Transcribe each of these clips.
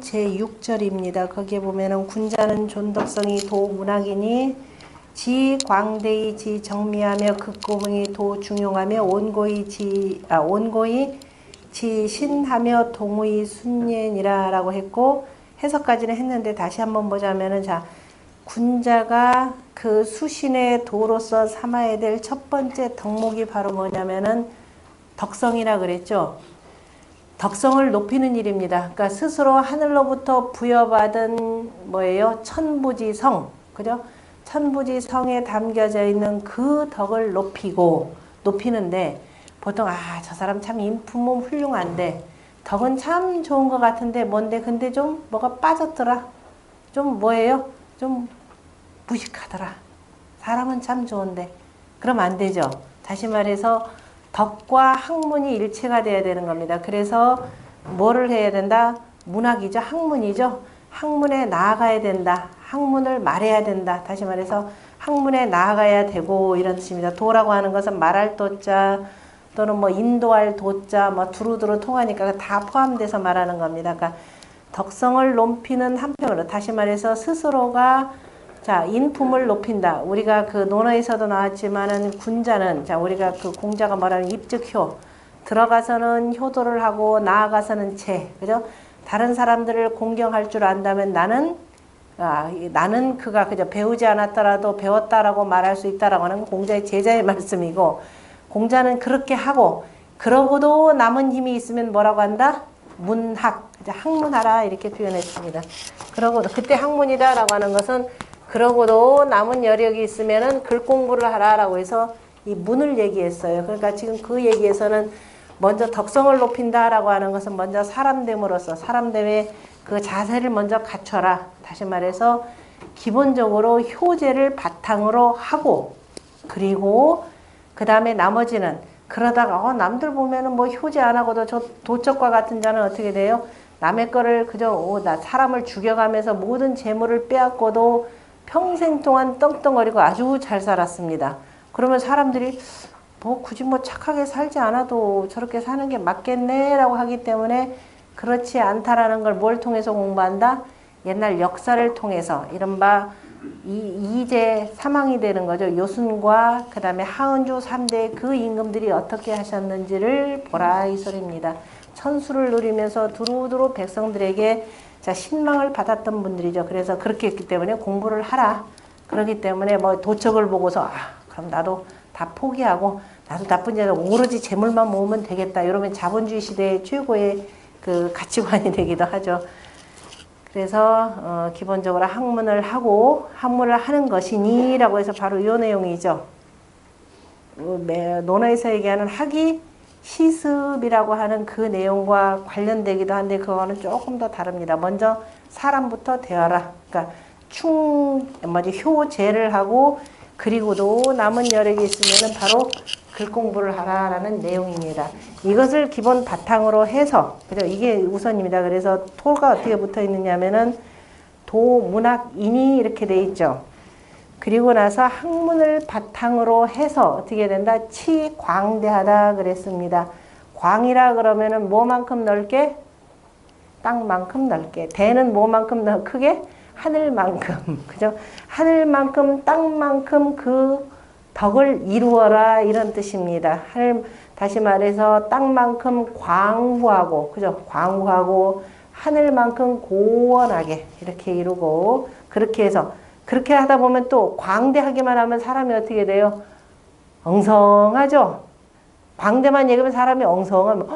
1장 제6절입니다. 거기에 보면은 군자는 존덕성이 도문학이니 지 광대히 지 정미하며 극고문이 도 중용하며 온고히 지 신하며 동의 순례니라 라고 했고, 해석까지는 했는데 다시 한번 보자면은, 자, 군자가 그 수신의 도로서 삼아야 될 첫 번째 덕목이 바로 뭐냐면은 덕성이라 그랬죠. 덕성을 높이는 일입니다. 그러니까 스스로 하늘로부터 부여받은 뭐예요? 천부지성, 그죠? 천부지성에 담겨져 있는 그 덕을 높이는데, 보통 저 사람 참 인품은 훌륭한데 덕은 참 좋은 것 같은데 뭔데 근데 좀 뭐가 빠졌더라, 좀 뭐예요? 좀 무식하더라. 사람은 참 좋은데. 그럼 안 되죠. 다시 말해서 덕과 학문이 일체가 돼야 되는 겁니다. 그래서 뭐를 해야 된다? 문학이죠. 학문이죠. 학문에 나아가야 된다. 학문을 말해야 된다. 다시 말해서 학문에 나아가야 되고, 이런 뜻입니다. 도라고 하는 것은 말할 도자 또는 뭐 인도할 도자, 뭐 두루두루 통하니까 다 포함돼서 말하는 겁니다. 그러니까 덕성을 높이는 한편으로, 다시 말해서 스스로가 자, 인품을 높인다. 우리가 그 논어에서도 나왔지만은 군자는, 자, 우리가 그 공자가 말하는 입즉효, 들어가서는 효도를 하고 나아가서는 체, 그죠? 다른 사람들을 공경할 줄 안다면 나는 그가 그저 배우지 않았더라도 배웠다라고 말할 수 있다라고 하는 공자의 제자의 말씀이고, 공자는 그렇게 하고 그러고도 남은 힘이 있으면 뭐라고 한다? 문학, 학문하라 이렇게 표현했습니다. 그러고 그때 학문이다라고 하는 것은 그러고도 남은 여력이 있으면은 글 공부를 하라라고 해서 이 문을 얘기했어요. 그러니까 지금 그 얘기에서는 먼저 덕성을 높인다라고 하는 것은 먼저 사람됨으로써 사람됨의 그 자세를 먼저 갖춰라. 다시 말해서 기본적으로 효제를 바탕으로 하고, 그리고 그 다음에 나머지는 그러다가 남들 보면은 뭐 효제 안 하고도 저 도적과 같은 자는 어떻게 돼요? 남의 거를 그저 나 사람을 죽여가면서 모든 재물을 빼앗고도 평생 동안 떵떵거리고 아주 잘 살았습니다. 그러면 사람들이 뭐 굳이 뭐 착하게 살지 않아도 저렇게 사는 게 맞겠네 라고 하기 때문에 그렇지 않다라는 걸 뭘 통해서 공부한다? 옛날 역사를 통해서 이른바 이제 사망이 되는 거죠. 요순과 그 다음에 하은주 3대 그 임금들이 어떻게 하셨는지를 보라 이 소리입니다. 천수를 누리면서 두루두루 백성들에게 자 신망을 받았던 분들이죠. 그래서 그렇게 했기 때문에 공부를 하라. 그렇기 때문에 뭐 도척을 보고서 그럼 나도 다 포기하고 나도 나쁜 자들 오로지 재물만 모으면 되겠다. 이러면 자본주의 시대의 최고의 그 가치관이 되기도 하죠. 그래서 기본적으로 학문을 하는 것이니 라고 해서 바로 이 내용이죠. 논어에서 얘기하는 학이 시습이라고 하는 그 내용과 관련되기도 한데 그거는 조금 더 다릅니다. 먼저 사람부터 대하라. 그러니까 효제를 하고 그리고도 남은 여력이 있으면 바로 글 공부를 하라라는 내용입니다. 이것을 기본 바탕으로 해서, 그죠? 이게 우선입니다. 그래서 토가 어떻게 붙어 있느냐면은 도, 문학, 인이 이렇게 돼 있죠. 그리고 나서 학문을 바탕으로 해서 어떻게 된다? 치, 광대하다 그랬습니다. 광이라 그러면은 뭐만큼 넓게? 땅만큼 넓게. 대는 뭐만큼 크게? 하늘만큼. 그죠? 하늘만큼, 땅만큼 그 덕을 이루어라 이런 뜻입니다. 다시 말해서 땅만큼 광후하고, 그죠? 광후하고 하늘만큼 고원하게 이렇게 이루고, 그렇게 해서 그렇게 하다 보면 또 광대하기만 하면 사람이 어떻게 돼요? 엉성하죠? 광대만 얘기하면 사람이 엉성하면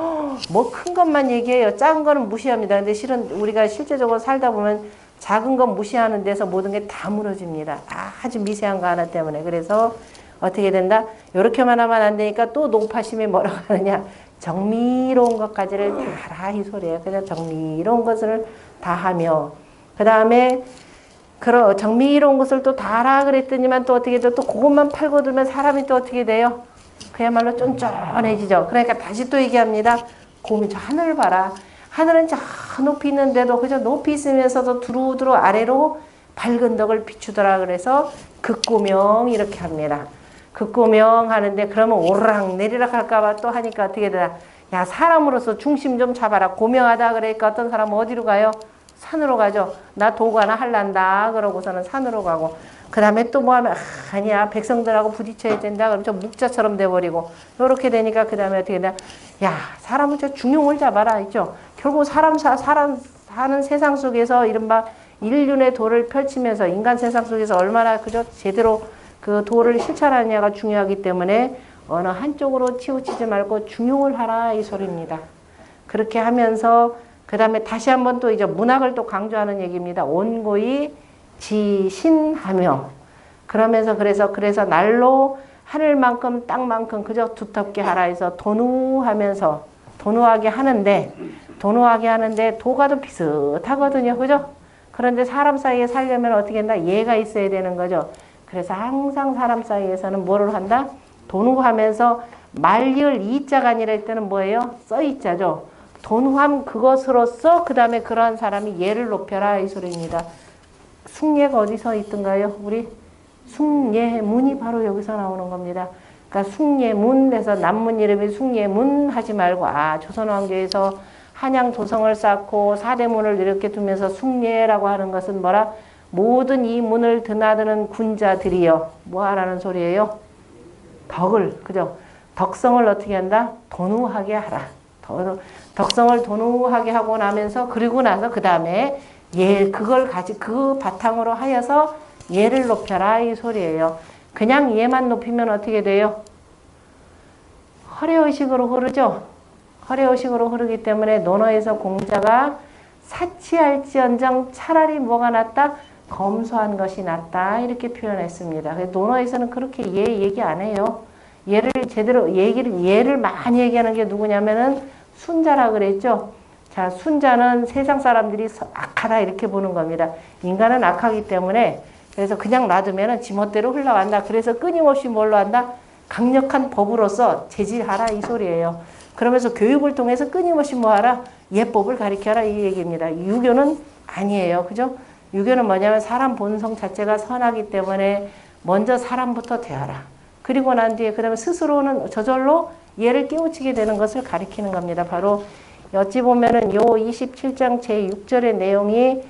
뭐 큰 것만 얘기해요. 작은 거는 무시합니다. 근데 실은 우리가 실제적으로 살다 보면 작은 건 무시하는 데서 모든 게 다 무너집니다. 아주 미세한 거 하나 때문에. 그래서 어떻게 된다? 이렇게만 하면 안 되니까 또 높아심이 뭐라고 하느냐? 정미로운 것까지를 다 하라 이 소리예요. 그래서 정미로운 것을 다 하며, 그 다음에 정미로운 것을 또 다 하라 그랬더니만 또 어떻게 돼요? 또 그것만 팔고 들면 사람이 또 어떻게 돼요? 그야말로 쫀쫀해지죠. 그러니까 다시 또 얘기합니다. 곰이 저 하늘 봐라. 하늘은 저 높이 있는데도 그저 높이 있으면서도 두루두루 아래로 밝은 덕을 비추더라. 그래서 극고명 이렇게 합니다. 극고명 하는데 그러면 오르락 내리락 할까봐 또 하니까 어떻게 되나? 야 사람으로서 중심 좀 잡아라. 고명하다 그러니까 어떤 사람은 어디로 가요? 산으로 가죠. 나 도구 하나 할란다. 그러고서는 산으로 가고. 그 다음에 또 뭐 하면, 아니야. 백성들하고 부딪혀야 된다. 그럼 저 묵자처럼 돼버리고. 요렇게 되니까 그 다음에 어떻게 되냐. 야, 사람은 저 중용을 잡아라. 있죠. 결국 사람 사는 세상 속에서 이른바 인륜의 도를 펼치면서 인간 세상 속에서 얼마나 그저 제대로 그 도를 실천하느냐가 중요하기 때문에 어느 한쪽으로 치우치지 말고 중용을 하라. 이 소리입니다. 그렇게 하면서 그 다음에 다시 한번 또 이제 문학을 또 강조하는 얘기입니다. 온고이 지신하며 그러면서 그래서 날로 하늘만큼 땅만큼 그저 두텁게 하라 해서 도누하면서 도누하게 하는데 도가 좀 비슷하거든요. 그죠? 그런데 사람 사이에 살려면 어떻게 한다? 예가 있어야 되는 거죠. 그래서 항상 사람 사이에서는 뭐를 한다? 도누하면서 말리을 이자가 아니라 이때는 뭐예요? 써이자죠. 도누함 그것으로서 그 다음에 그러한 사람이 예를 높여라 이 소리입니다. 숭예가 어디서 있던가요? 우리 숭예문이 바로 여기서 나오는 겁니다. 그러니까 숭예문에서 남문 이름이 숭예문 하지 말고 조선왕조에서 한양 도성을 쌓고 사대문을 이렇게 두면서 숭예라고 하는 것은 뭐라? 모든 이 문을 드나드는 군자들이여 뭐 하라는 소리예요? 덕을 그죠? 덕성을 어떻게 한다? 도누하게 하라. 덕성을 도누하게 하고 나면서 그리고 나서 그 다음에 그걸 그 바탕으로 하여서 예를 높여라 이 소리예요. 그냥 예만 높이면 어떻게 돼요? 허례의식으로 흐르죠. 허례의식으로 흐르기 때문에 논어에서 공자가 사치할지언정 차라리 뭐가 낫다? 검소한 것이 낫다 이렇게 표현했습니다. 논어에서는 그렇게 얘기 안 해요. 예를 제대로 예를 많이 얘기하는 게 누구냐면은 순자라 그랬죠. 자, 순자는 세상 사람들이 악하다 이렇게 보는 겁니다. 인간은 악하기 때문에 그래서 그냥 놔두면은 지멋대로 흘러간다. 그래서 끊임없이 뭘로 한다? 강력한 법으로서 제지하라 이 소리예요. 그러면서 교육을 통해서 끊임없이 뭐하라? 예법을 가르쳐라 이 얘기입니다. 유교는 아니에요. 그죠? 유교는 뭐냐면 사람 본성 자체가 선하기 때문에 먼저 사람부터 대하라. 그리고 난 뒤에 그 다음에 스스로는 저절로 얘를 깨우치게 되는 것을 가리키는 겁니다. 바로 어찌 보면은 요 27장 제6절의 내용이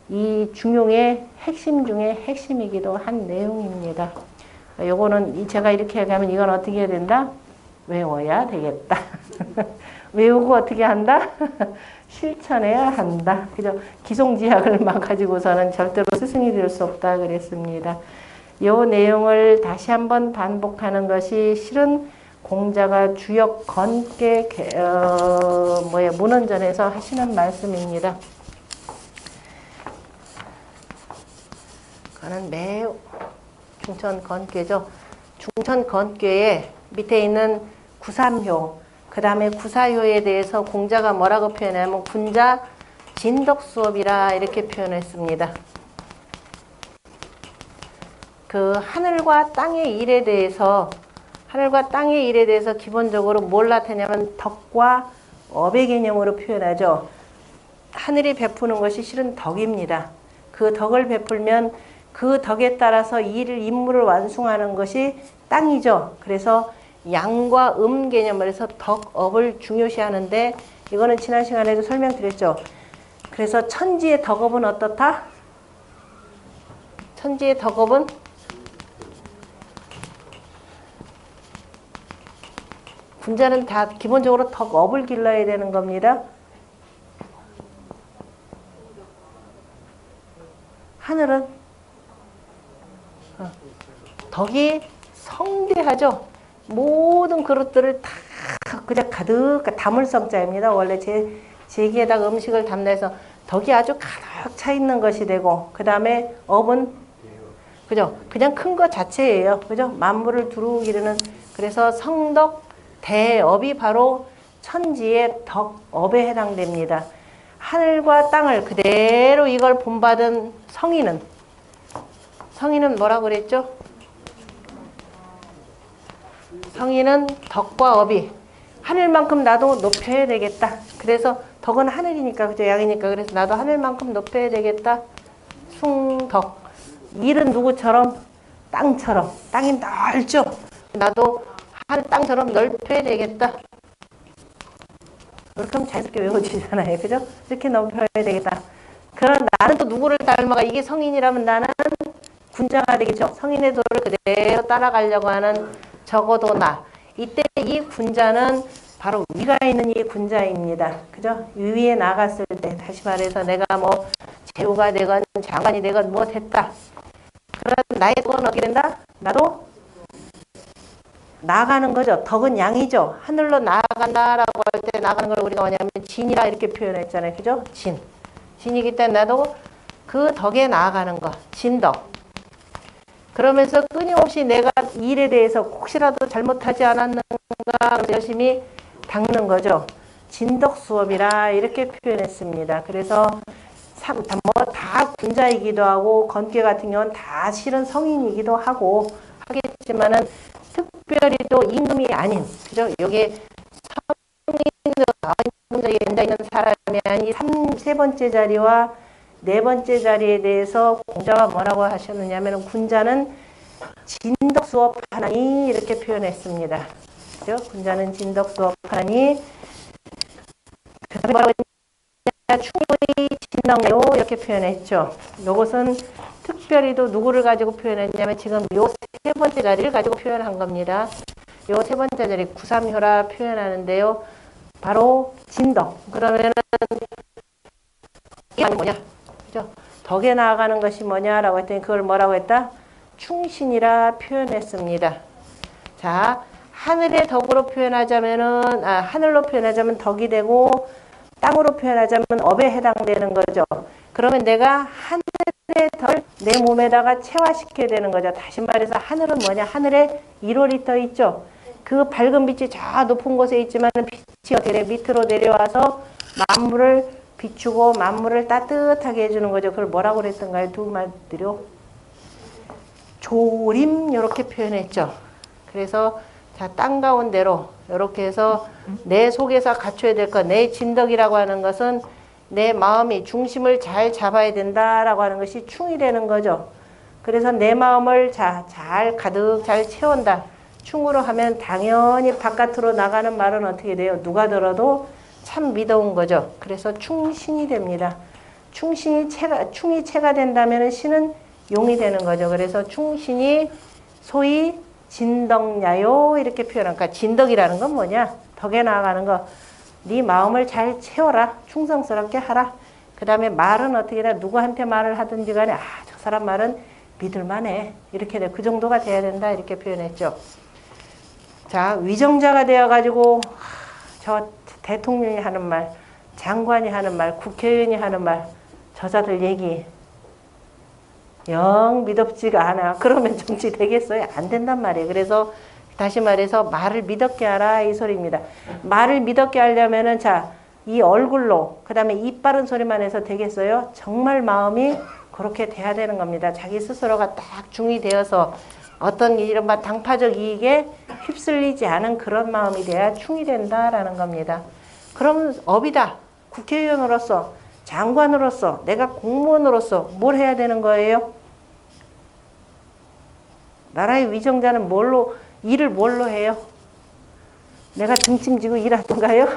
이 중용의 핵심 중에 핵심이기도 한 내용입니다. 요거는 제가 이렇게 얘기하면 이건 어떻게 해야 된다? 외워야 되겠다. 외우고 어떻게 한다? 실천해야 한다. 그죠? 기송지약을만 가지고서는 절대로 스승이 될 수 없다 그랬습니다. 요 내용을 다시 한번 반복하는 것이 실은 공자가 주역 건께 문헌전에서 하시는 말씀입니다. 그거는 매우 중천건께죠. 중천건께에 밑에 있는 구삼효, 그 다음에 구사효에 대해서 공자가 뭐라고 표현하냐면 군자 진덕수업이라 이렇게 표현했습니다. 그 하늘과 땅의 일에 대해서 기본적으로 뭘 나타내냐면 덕과 업의 개념으로 표현하죠. 하늘이 베푸는 것이 실은 덕입니다. 그 덕을 베풀면 그 덕에 따라서 임무를 완수하는 것이 땅이죠. 그래서 양과 개념을 해서 덕업을 중요시하는데 이거는 지난 시간에도 설명드렸죠. 그래서 천지의 덕업은 어떻다? 천지의 덕업은 군자는 다 기본적으로 덕업을 길러야 되는 겁니다. 하늘은 덕이 성대하죠. 모든 그릇들을 다 그냥 가득 담을 성자입니다. 원래 제기에다가 음식을 담나 해서 덕이 아주 가득 차 있는 것이 되고 그 다음에 업은 그죠? 그냥 큰 것 자체예요. 그죠? 만물을 두루 기르는 그래서 성덕 대업이 바로 천지의 덕업에 해당됩니다. 하늘과 땅을 그대로 이걸 본받은 성인은 뭐라고 그랬죠? 성인은 덕과 업이 하늘만큼 나도 높여야 되겠다. 그래서 덕은 하늘이니까 그죠? 양이니까 그래서 나도 하늘만큼 높여야 되겠다. 숭덕. 일은 누구처럼? 땅처럼. 땅이 넓죠? 나도 하늘 땅처럼 넓혀야 되겠다. 이렇게 하면 자연스럽게 외워지잖아요. 그죠? 이렇게 넓혀야 되겠다. 그럼 나는 또 누구를 닮아가? 이게 성인이라면 나는 군자가 되겠죠. 성인의 도를 그대로 따라가려고 하는 적어도 나. 이때 이 군자는 바로 위가 있는 이 군자입니다. 그죠? 위에 나갔을 때, 다시 말해서 내가 뭐 제후가 되건 장관이 되건 뭐 됐다. 그런 나의 덕은 어떻게 된다? 나도 나아가는 거죠. 덕은 양이죠. 하늘로 나아간다라고 할 때 나가는 걸 우리가 뭐냐면 진이라 이렇게 표현했잖아요. 그죠? 진. 진이기 때문에 나도 그 덕에 나아가는 거. 진덕. 그러면서 끊임없이 내가 일에 대해서 혹시라도 잘못하지 않았는가 열심히 닦는 거죠. 진덕 수업이라 이렇게 표현했습니다. 그래서 뭐 다 군자이기도 하고 건괴 같은 경우는 다 실은 성인이기도 하고 하겠지만은 특별히 또 임금이 아닌 그죠? 여기에 성인으로 앉아 있는 사람이 아닌 세 번째 자리와 네 번째 자리에 대해서 공자가 뭐라고 하셨느냐면 군자는 진덕 수업 하나니 이렇게 표현했습니다. 그죠? 군자는 진덕 수업 하나니 그다음에 뭐라고 했냐? 충분히 진덕요 이렇게 표현했죠. 이것은 특별히도 누구를 가지고 표현했냐면 지금 요 세 번째 자리를 가지고 표현한 겁니다. 요 세 번째 자리 구삼효라 표현하는데요. 바로 진덕. 그러면은 이게 뭐냐? 그죠? 덕에 나아가는 것이 뭐냐라고 했더니 그걸 뭐라고 했다? 충신이라 표현했습니다. 자, 하늘의 덕으로 표현하자면은 하늘로 표현하자면 덕이 되고 땅으로 표현하자면 업에 해당되는 거죠. 그러면 내가 하늘의 덕을 내 몸에다가 체화시켜야 되는 거죠. 다시 말해서 하늘은 뭐냐? 하늘에 1월이 떠 있죠. 그 밝은 빛이 저 높은 곳에 있지만 빛이 어떻게 밑으로 내려와서 만물을 비추고 만물을 따뜻하게 해주는 거죠. 그걸 뭐라고 그랬던가요? 두 마디로 조림 이렇게 표현했죠. 그래서 자, 땅 가운데로 이렇게 해서 내 속에서 갖춰야 될 것, 내 진덕이라고 하는 것은 내 마음이 중심을 잘 잡아야 된다라고 하는 것이 충이 되는 거죠. 그래서 내 마음을 잘 가득 잘 채운다. 충으로 하면 당연히 바깥으로 나가는 말은 어떻게 돼요? 누가 들어도 참 믿어온 거죠. 그래서 충신이 됩니다. 충이 체가 된다면 신은 용이 되는 거죠. 그래서 충신이 소위 진덕야요 이렇게 표현한 거니까 진덕이라는 건 뭐냐? 덕에 나아가는 거. 네 마음을 잘 채워라. 충성스럽게 하라. 그 다음에 말은 어떻게 해라. 누구한테 말을 하든지 간에 저 사람 말은 믿을만해. 이렇게 돼. 그 정도가 돼야 된다. 이렇게 표현했죠. 자, 위정자가 되어가지고 저 대통령이 하는 말, 장관이 하는 말, 국회의원이 하는 말, 저자들 얘기 영 믿업지가 않아. 그러면 정치 되겠어요? 안 된단 말이에요. 그래서 다시 말해서 말을 믿었게 하라 이 소리입니다. 말을 믿었게 하려면은 자, 이 얼굴로 그 다음에 입 바른 소리만 해서 되겠어요? 정말 마음이 그렇게 돼야 되는 겁니다. 자기 스스로가 딱 중이 되어서 어떤 이른바 당파적 이익에 휩쓸리지 않은 그런 마음이 돼야 충이 된다라는 겁니다. 그럼 업이다. 국회의원으로서 장관으로서 내가 공무원으로서 뭘 해야 되는 거예요? 나라의 위정자는 일을 뭘로 해요? 내가 등짐지고 일하던가요?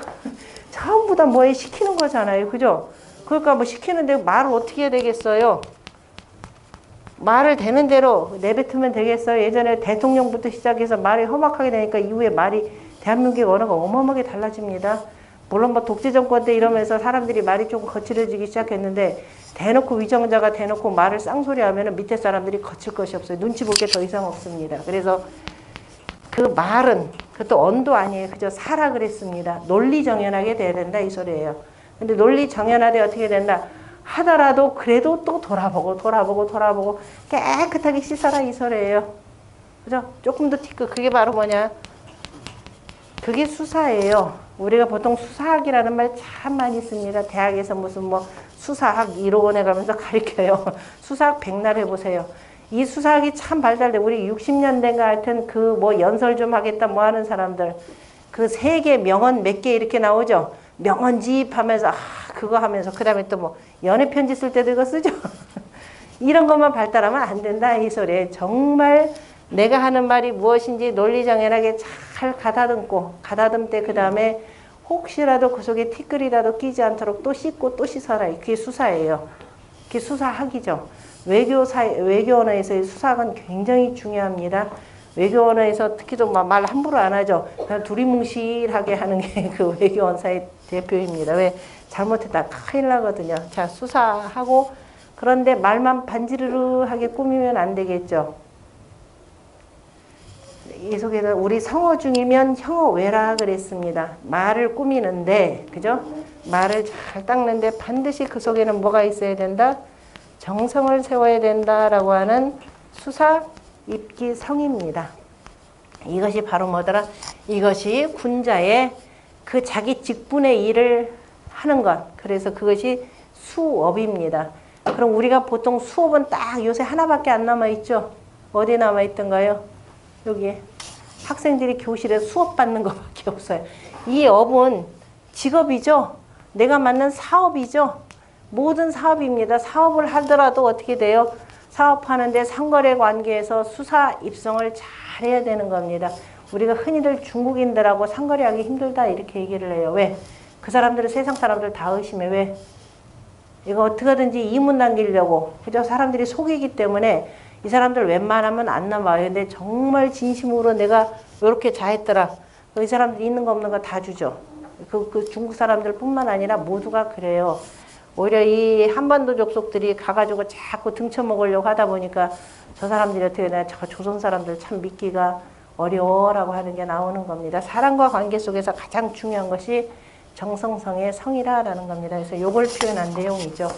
전부 다 뭐에 시키는 거잖아요. 그죠? 그러니까 뭐 시키는데 말을 어떻게 해야 되겠어요? 말을 되는 대로 내뱉으면 되겠어요? 예전에 대통령부터 시작해서 말이 험악하게 되니까 이후에 말이 대한민국의 언어가 어마어마하게 달라집니다. 물론 뭐 독재 정권 때 이러면서 사람들이 말이 조금 거칠어지기 시작했는데 대놓고 위정자가 대놓고 말을 쌍소리하면 밑에 사람들이 거칠 것이 없어요. 눈치 볼 게 더 이상 없습니다. 그래서 그 말은 그것도 언도 아니에요. 그저 사라 그랬습니다. 논리정연하게 돼야 된다 이 소리예요. 근데 논리정연하되 어떻게 된다? 하더라도 그래도 또 돌아보고 깨끗하게 씻어라 이 소리예요. 그죠? 조금 더 티끌. 그게 바로 뭐냐? 그게 수사예요. 우리가 보통 수사학이라는 말 참 많이 씁니다. 대학에서 무슨 뭐 수사학 1호원에 가면서 가르쳐요. 수사학 백날 해보세요. 이 수사학이 참 발달돼. 우리 60년대인가 하여튼 그 뭐 연설 좀 하겠다 뭐 하는 사람들. 그 세계 명언 몇 개 이렇게 나오죠. 명언집 하면서 그거 하면서 그 다음에 또 뭐 연애 편지 쓸 때도 이거 쓰죠. 이런 것만 발달하면 안 된다 이 소리에. 정말 내가 하는 말이 무엇인지 논리정연하게 잘 가다듬때 그 다음에 혹시라도 그 속에 티끌이라도 끼지 않도록 또 씻고 또 씻어라. 그게 수사예요. 특히 수사학이죠. 외교 언어에서의 수사학은 굉장히 중요합니다. 외교 언어에서 특히 좀 말 함부로 안 하죠. 그냥 두리뭉실하게 하는 게 그 외교 언사의 대표입니다. 왜? 잘못했다 큰일 나거든요. 자, 수사하고 그런데 말만 반지르르하게 꾸미면 안 되겠죠. 이 속에서 우리 성어 중이면 형어외라 그랬습니다. 말을 꾸미는데, 그죠? 말을 잘 닦는데 반드시 그 속에는 뭐가 있어야 된다? 정성을 세워야 된다라고 하는 수사, 입기, 성입니다. 이것이 바로 뭐더라? 이것이 군자의 그 자기 직분의 일을 하는 것. 그래서 그것이 수업입니다. 그럼 우리가 보통 수업은 딱 요새 하나밖에 안 남아있죠? 어디 남아있던가요? 여기 학생들이 교실에 수업 받는 것밖에 없어요. 이 업은 직업이죠. 내가 맡는 사업이죠. 모든 사업입니다. 사업을 하더라도 어떻게 돼요? 사업하는데 상거래 관계에서 수사 입성을 잘해야 되는 겁니다. 우리가 흔히들 중국인들하고 상거래하기 힘들다 이렇게 얘기를 해요. 왜? 그 사람들은 세상 사람들 다 의심해. 왜? 이거 어떻게든지 이문 남기려고. 그죠? 사람들이 속이기 때문에 이 사람들 웬만하면 안 남아요. 근데 정말 진심으로 내가 이렇게 잘했더라. 이 사람들 있는 거 없는 거 다 주죠. 그 중국 사람들 뿐만 아니라 모두가 그래요. 오히려 이 한반도 족속들이 가가지고 자꾸 등쳐먹으려고 하다 보니까 저 사람들이 어떻게 되나 저 조선 사람들 참 믿기가 어려워라고 하는 게 나오는 겁니다. 사람과 관계 속에서 가장 중요한 것이 정성성의 성이라라는 겁니다. 그래서 요걸 표현한 내용이죠.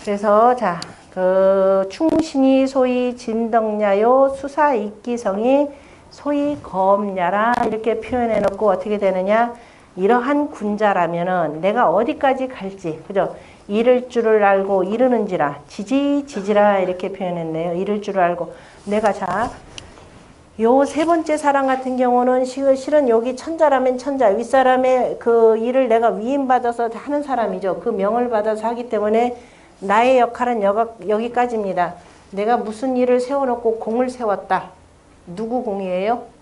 그래서 자, 그 충신이 소위 진덕야요 수사익기성이 소위 검야라 이렇게 표현해 놓고 어떻게 되느냐? 이러한 군자라면은 내가 어디까지 갈지, 그죠? 이를 줄을 알고 이르는지라, 지지라 이렇게 표현했네요. 이를 줄을 알고. 내가 자, 요 세 번째 사람 같은 경우는 실은 여기 천자라면 천자, 윗사람의 그 일을 내가 위임받아서 하는 사람이죠. 그 명을 받아서 하기 때문에 나의 역할은 여기까지입니다. 내가 무슨 일을 세워놓고 공을 세웠다. 누구 공이에요?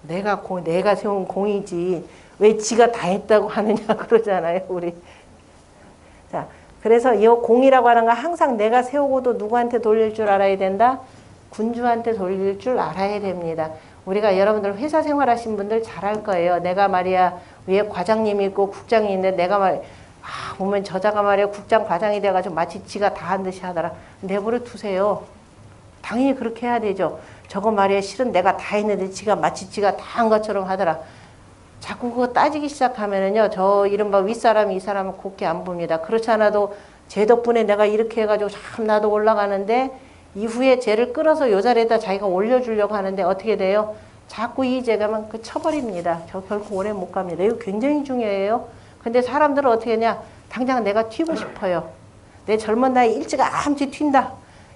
내가 세운 공이지. 왜 지가 다 했다고 하느냐 그러잖아요, 우리. 자, 그래서 이 공이라고 하는 건 항상 내가 세우고도 누구한테 돌릴 줄 알아야 된다? 군주한테 돌릴 줄 알아야 됩니다. 우리가 여러분들 회사 생활하신 분들 잘 알 거예요. 내가 말이야, 위에 과장님이 있고 국장이 있는데 내가 보면 저자가 말이야, 국장, 과장이 돼가지고 마치 지가 다 한 듯이 하더라. 내버려 두세요. 당연히 그렇게 해야 되죠. 저거 말이야 실은 내가 다 했는데 지가 마치 지가 다 한 것처럼 하더라. 자꾸 그거 따지기 시작하면은요. 저 이른바 윗사람이 이 사람은 곱게 안 봅니다. 그렇지 않아도 제 덕분에 내가 이렇게 해가지고 참 나도 올라가는데 이후에 쟤를 끌어서 요 자리에다 자기가 올려주려고 하는데 어떻게 돼요? 자꾸 이 제가만 쳐버립니다. 저 결코 오래 못 갑니다. 이거 굉장히 중요해요. 근데 사람들은 어떻게 하냐? 당장 내가 튀고 싶어요. 내 젊은 나이 일찌감치 튄다.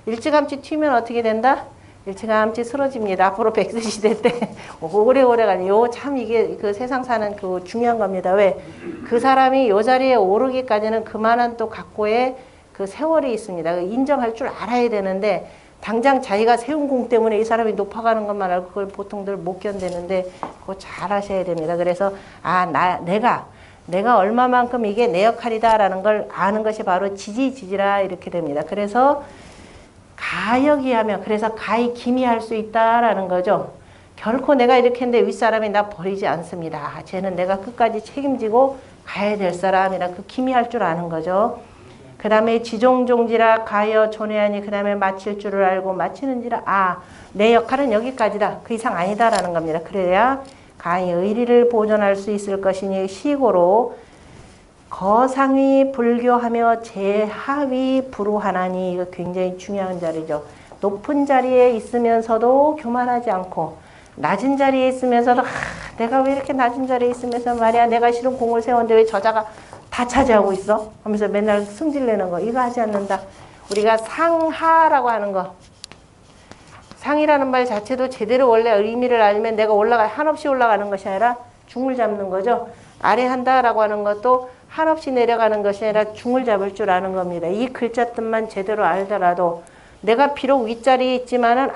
일찌감치 튀면 어떻게 된다? 일찌감치 쓰러집니다. 앞으로 100세 시대 때 오래오래 가요. 참 이게 그 세상 사는 그 중요한 겁니다. 왜? 그 사람이 요 자리에 오르기까지는 그만한 또 각고의 그 세월이 있습니다. 인정할 줄 알아야 되는데 당장 자기가 세운 공 때문에 이 사람이 높아가는 것만 알고 그걸 보통들 못 견디는데 그거 잘 하셔야 됩니다. 그래서 내가 얼마만큼 이게 내 역할이다라는 걸 아는 것이 바로 지지라 이렇게 됩니다. 그래서 가역이하면 그래서 가히 기미할 수 있다라는 거죠. 결코 내가 이렇게 했는데 윗사람이 나 버리지 않습니다. 쟤는 내가 끝까지 책임지고 가야 될 사람이라 그 기미할 줄 아는 거죠. 그 다음에 지종종지라 가여 존해하니 그 다음에 마칠 줄을 알고 마치는지라 내 역할은 여기까지다. 그 이상 아니다라는 겁니다. 그래야 가히 의리를 보존할 수 있을 것이니 시고로 거상위 불교하며 제하위 불우하나니 이거 굉장히 중요한 자리죠. 높은 자리에 있으면서도 교만하지 않고 낮은 자리에 있으면서도 내가 왜 이렇게 낮은 자리에 있으면서 말이야 내가 실은 공을 세웠는데 왜 저자가 다 차지하고 있어? 하면서 맨날 승질내는 거 이거 하지 않는다. 우리가 상하라고 하는 거 상이라는 말 자체도 제대로 원래 의미를 알면 내가 한없이 올라가는 것이 아니라 중을 잡는 거죠. 아래 한다라고 하는 것도 한없이 내려가는 것이 아니라 중을 잡을 줄 아는 겁니다. 이 글자 뜻만 제대로 알더라도 내가 비록 윗자리에 있지만은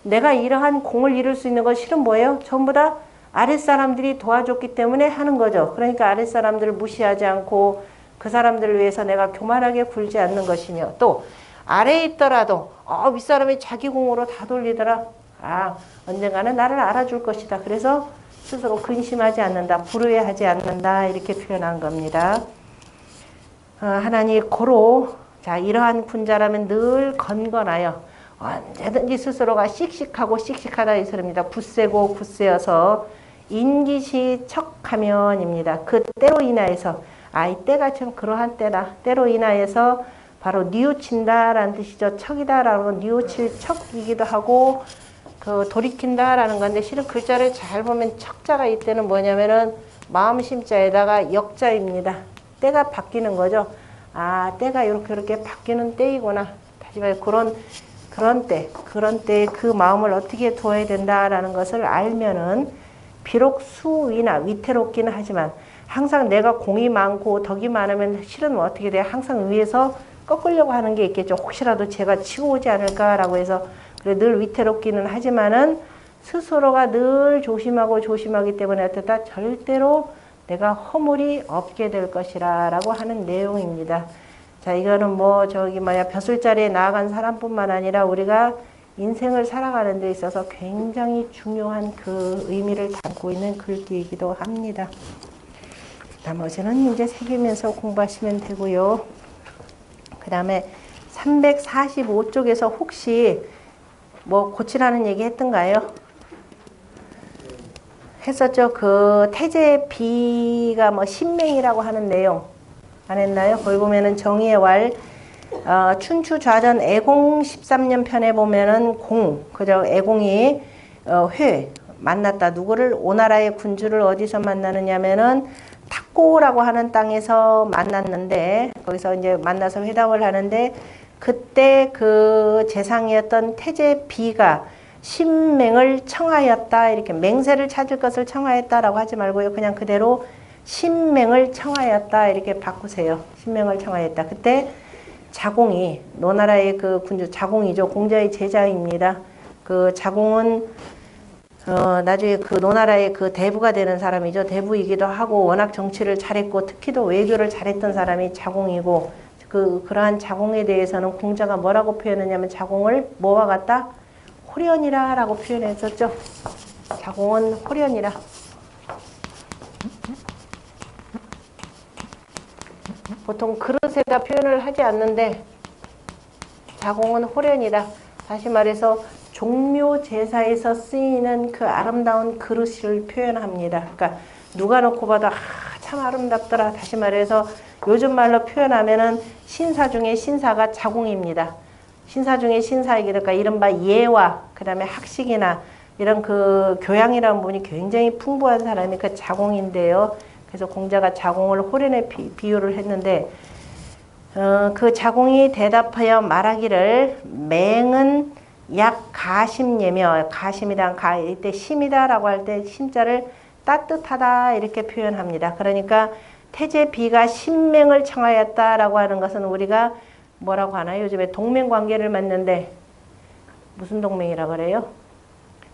내가 이러한 공을 이룰 수 있는 건 실은 뭐예요? 전부 다 아랫사람들이 도와줬기 때문에 하는 거죠. 그러니까 아랫사람들을 무시하지 않고 그 사람들을 위해서 내가 교만하게 굴지 않는 것이며 또 아래에 있더라도 윗사람이 자기 공으로 다 돌리더라. 언젠가는 나를 알아줄 것이다. 그래서 스스로 근심하지 않는다. 불의하지 않는다. 이렇게 표현한 겁니다. 하나니 고로 자 이러한 군자라면 늘 건건하여 언제든지 스스로가 씩씩하고 씩씩하다 이 소리입니다. 굳세고 굳세어서 인기시 척하면입니다. 그 때로 인하여서 이 때가 참 그러한 때다. 때로 인하여서 바로 뉘우친다라는 뜻이죠. 척이다라는 건 뉘우칠 척이기도 하고 그 돌이킨다라는 건데 실은 글자를 잘 보면 척자가 이때는 뭐냐면은 마음심자에다가 역자입니다. 때가 바뀌는 거죠. 때가 이렇게 바뀌는 때이구나. 다시 말해 그런 때에 그 마음을 어떻게 두어야 된다라는 것을 알면은 비록 수위나 위태롭기는 하지만 항상 내가 공이 많고 덕이 많으면 실은 어떻게 돼요? 항상 위에서 꺾으려고 하는 게 있겠죠. 혹시라도 제가 치고 오지 않을까라고 해서 그래 늘 위태롭기는 하지만은 스스로가 늘 조심하고 조심하기 때문에 어떻다 절대로 내가 허물이 없게 될 것이라 라고 하는 내용입니다. 자, 이거는 벼슬자리에 나아간 사람뿐만 아니라 우리가 인생을 살아가는 데 있어서 굉장히 중요한 그 의미를 담고 있는 글귀이기도 합니다. 나머지는 이제 새기면서 공부하시면 되고요. 그 다음에 345쪽에서 혹시 고치라는 얘기 했던가요? 했었죠. 그 태제 비가 신맹이라고 하는 내용 안 했나요? 거기 보면은 정의의 왈 춘추 좌전 애공 13년 편에 보면은 그죠? 애공이 회 만났다. 누구를? 오나라의 군주를 어디서 만나느냐면은 탁고라고 하는 땅에서 만났는데 거기서 이제 만나서 회담을 하는데 그때 그 재상이었던 태제 비가 신맹을 청하였다. 이렇게 맹세를 찾을 것을 청하였다라고 하지 말고요. 그냥 그대로 신맹을 청하였다. 이렇게 바꾸세요. 신맹을 청하였다. 그때 자공이 노나라의 그 군주 자공이죠. 공자의 제자입니다. 그 자공은 나중에 그 노나라의 그 대부가 되는 사람이죠. 대부이기도 하고 워낙 정치를 잘했고 특히도 외교를 잘했던 사람이 자공이고 그러한 자공에 대해서는 공자가 뭐라고 표현했냐면 자공을 뭐와 같다? 호련이라 라고 표현했었죠. 자공은 호련이라. 보통 그릇에다 표현을 하지 않는데 자공은 호련이다. 다시 말해서 종묘 제사에서 쓰이는 그 아름다운 그릇을 표현합니다. 그러니까 누가 놓고 봐도 참 아름답더라. 다시 말해서 요즘 말로 표현하면은 신사 중에 신사가 자공입니다. 신사 중에 신사이기도 하니까 이른바 예와 그 다음에 학식이나 이런 그 교양이라는 부분이 굉장히 풍부한 사람이 그 자공인데요. 그래서 공자가 자공을 호련에 비유를 했는데 그 자공이 대답하여 말하기를 맹은 약 가심예며 가심이란 이때 심이다라고 할 때 심자를 따뜻하다 이렇게 표현합니다. 그러니까 태제 비가 신맹을 청하였다라고 하는 것은 우리가 뭐라고 하나요? 요즘에 동맹관계를 맺는데 무슨 동맹이라고 그래요?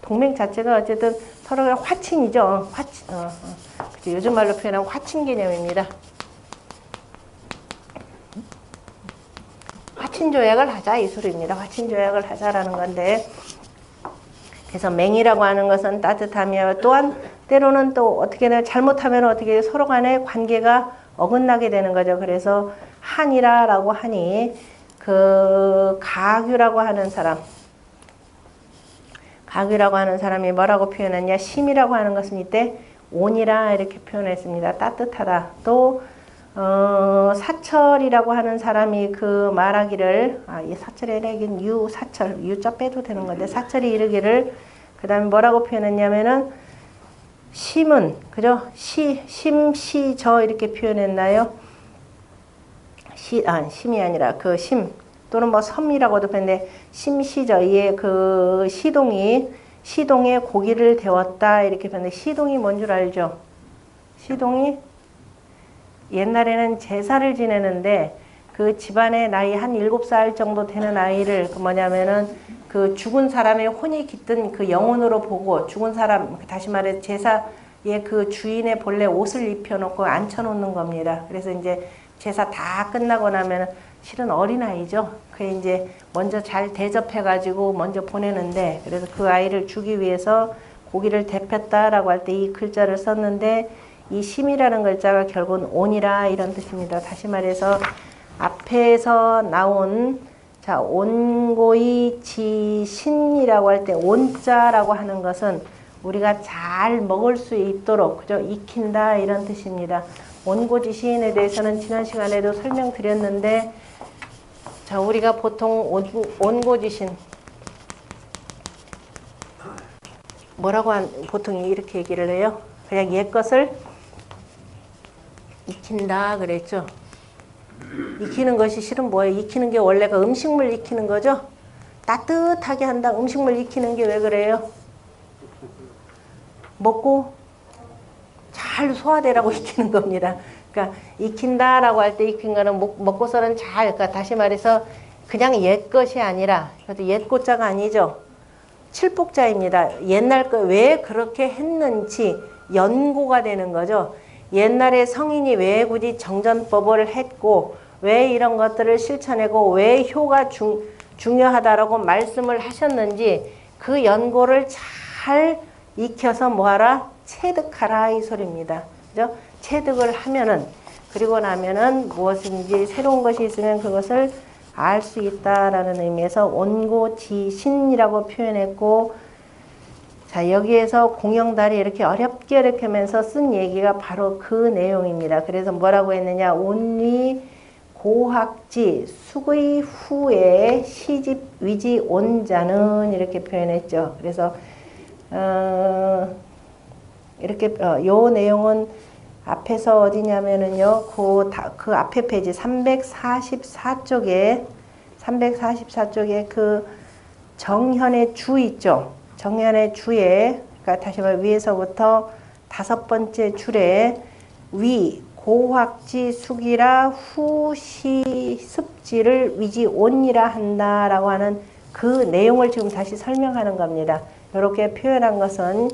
동맹 자체가 어쨌든 서로가 화친이죠. 화친. 그치? 요즘 말로 표현하면 화친 개념입니다. 화친 조약을 하자 이 소리입니다. 화친 조약을 하자라는 건데 그래서 맹이라고 하는 것은 따뜻하며 또한 때로는 또 어떻게 잘못하면 어떻게 서로 간의 관계가 어긋나게 되는 거죠. 그래서 한이라라고 하니 그 가규라고 하는 사람이 뭐라고 표현했냐? 심이라고 하는 것은 이때 온이라 이렇게 표현했습니다. 따뜻하다. 또 사철이라고 하는 사람이 그 말하기를 이 사철에 내긴 사철 유자 빼도 되는 건데 사철이 이르기를 그 다음에 뭐라고 표현했냐면은 심은 그죠? 심시저 이렇게 표현했나요? 심이 아니라 그 심 또는 섬이라고도 표현했는데 심시저 이에 그 시동에 고기를 데웠다 이렇게 표현했는데 시동이 뭔 줄 알죠? 시동이 옛날에는 제사를 지내는데 그 집안의 나이 한 7살 정도 되는 아이를 그 죽은 사람의 혼이 깃든 그 영혼으로 보고 죽은 사람 다시 말해 제사의 그 주인의 본래 옷을 입혀놓고 앉혀놓는 겁니다. 그래서 이제 제사 다 끝나고 나면 실은 어린아이죠. 그 이제 먼저 잘 대접해가지고 먼저 보내는데, 그래서 그 아이를 주기 위해서 고기를 데폈다라고 할 때 이 글자를 썼는데, 이 심이라는 글자가 결국은 온이라 이런 뜻입니다. 다시 말해서 앞에서 나온 자 온고이 지신이라고 할 때 온자라고 하는 것은 우리가 잘 먹을 수 있도록 그죠? 익힌다 이런 뜻입니다. 온고지신에 대해서는 지난 시간에도 설명드렸는데, 자 우리가 보통 온고지신 뭐라고 보통 이렇게 얘기를 해요. 그냥 옛 것을 익힌다 그랬죠. 익히는 것이 실은 뭐예요? 익히는 게 원래가 음식물 익히는 거죠. 따뜻하게 한다. 음식물 익히는 게 왜 그래요? 먹고 잘 소화되라고 익히는 겁니다. 그러니까 익힌다라고 할 때 익힌 거는 먹고서는 잘, 그러니까 다시 말해서 그냥 옛 것이 아니라, 그래도 옛 고자가 아니죠. 칠복자입니다. 옛날 거 왜 그렇게 했는지 연고가 되는 거죠. 옛날에 성인이 왜 굳이 정전법을 했고 왜 이런 것들을 실천하고 왜 효가 중요하다라고 말씀을 하셨는지 그 연고를 잘 익혀서 뭐하라? 체득하라 이 소리입니다. 그죠? 체득을 하면은, 그리고 나면은 무엇인지 새로운 것이 있으면 그것을 알 수 있다라는 의미에서 온고지신이라고 표현했고, 자 여기에서 공영달이 이렇게 어렵게 하면서 쓴 얘기가 바로 그 내용입니다. 그래서 뭐라고 했느냐? 온리 고학지 숙의 후에 시집 위지 온자는 이렇게 표현했죠. 그래서 이렇게 요 내용은 앞에서 어디냐면은요, 그 앞에 페이지 344쪽에 그 정현의 주 있죠. 정현의 주에, 그러니까 다시 말해 위에서부터 5번째 줄에 위 고학지 숙이라 후시 습지를 위지 온이라 한다라고 하는 그 내용을 지금 다시 설명하는 겁니다. 이렇게 표현한 것은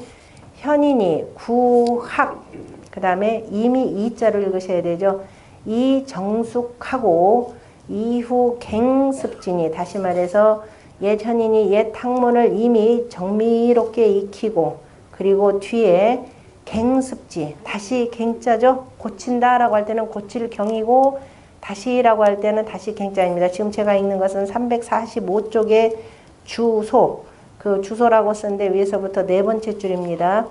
현인이 구학, 그 다음에 이미 이자를 읽으셔야 되죠. 이 정숙하고 이후 갱습진이, 다시 말해서 옛 현인이 옛 학문을 이미 정미롭게 익히고, 그리고 뒤에 갱습지, 다시 갱자죠. 고친다라고 할 때는 고칠 경이고, 다시라고 할 때는 다시 갱자입니다. 지금 제가 읽는 것은 345쪽의 주소, 그 주소라고 쓴데 위에서부터 4번째 줄입니다.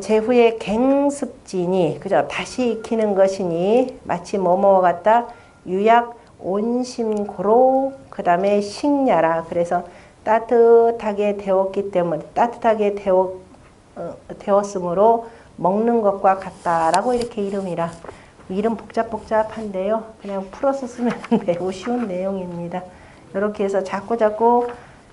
제후에 갱습지니, 그죠? 다시 익히는 것이니, 마치 뭐뭐와 같다. 유약 온심고로, 그 다음에 식냐라. 그래서 따뜻하게 데웠기 때문에, 따뜻하게 데웠으므로 먹는 것과 같다라고 이렇게 이름이라. 이름 복잡한데요. 그냥 풀어서 쓰면 매우 쉬운 내용입니다. 이렇게 해서 자꾸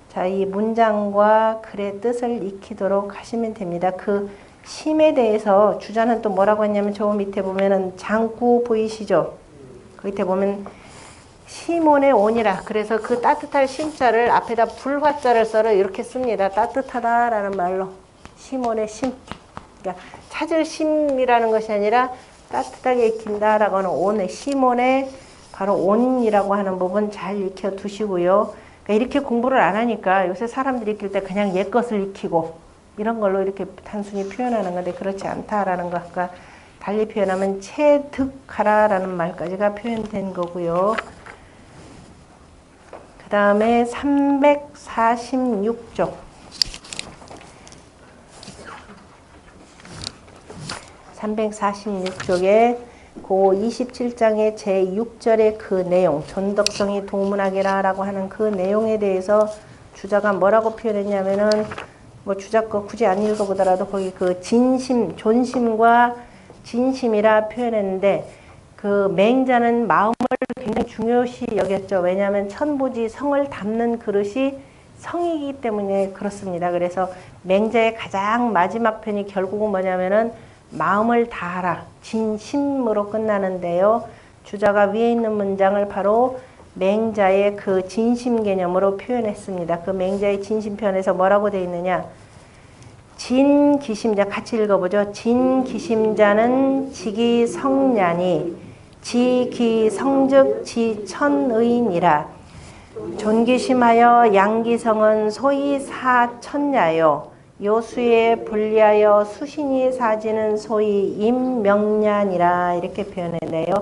자, 이 문장과 글의 뜻을 익히도록 하시면 됩니다. 그 심에 대해서 주자는 또 뭐라고 했냐면 저 밑에 보면은 장구 보이시죠? 그 밑에 보면 심온의 온이라. 그래서 그 따뜻할 심자를 앞에다 불화자를 써서 이렇게 씁니다. 따뜻하다라는 말로. 심온의 심. 그러니까 찾을 심이라는 것이 아니라 따뜻하게 익힌다라고 하는 온의 심온의 바로 온이라고 하는 부분 잘 익혀 두시고요. 그러니까 이렇게 공부를 안 하니까 요새 사람들이 익힐 때 그냥 옛 것을 익히고 이런 걸로 이렇게 단순히 표현하는 건데 그렇지 않다라는 것과 달리 표현하면 체득하라라는 말까지가 표현된 거고요. 그 다음에 346쪽. 346쪽에 그 27장의 제6절의 그 내용, 존덕성이 동문학이라고 하는 그 내용에 대해서 주자가 뭐라고 표현했냐면은, 뭐 주자 거 굳이 안 읽어보더라도 거기 그 진심, 존심과 진심이라 표현했는데, 그 맹자는 마음을 굉장히 중요시 여겼죠. 왜냐하면 천부지 성을 담는 그릇이 성이기 때문에 그렇습니다. 그래서 맹자의 가장 마지막 편이 결국은 뭐냐면은 마음을 다하라, 진심으로 끝나는데요. 주자가 위에 있는 문장을 바로 맹자의 그 진심 개념으로 표현했습니다. 그 맹자의 진심편에서 뭐라고 되어 있느냐? 진기심자, 같이 읽어보죠. 진기심자는 지기성냐니 지기 성즉 지천의니라. 존귀심하여 양기성은 소위 사천야요. 요수에 불리하여 수신이 사지는 소위 임명냐니라. 이렇게 표현했네요.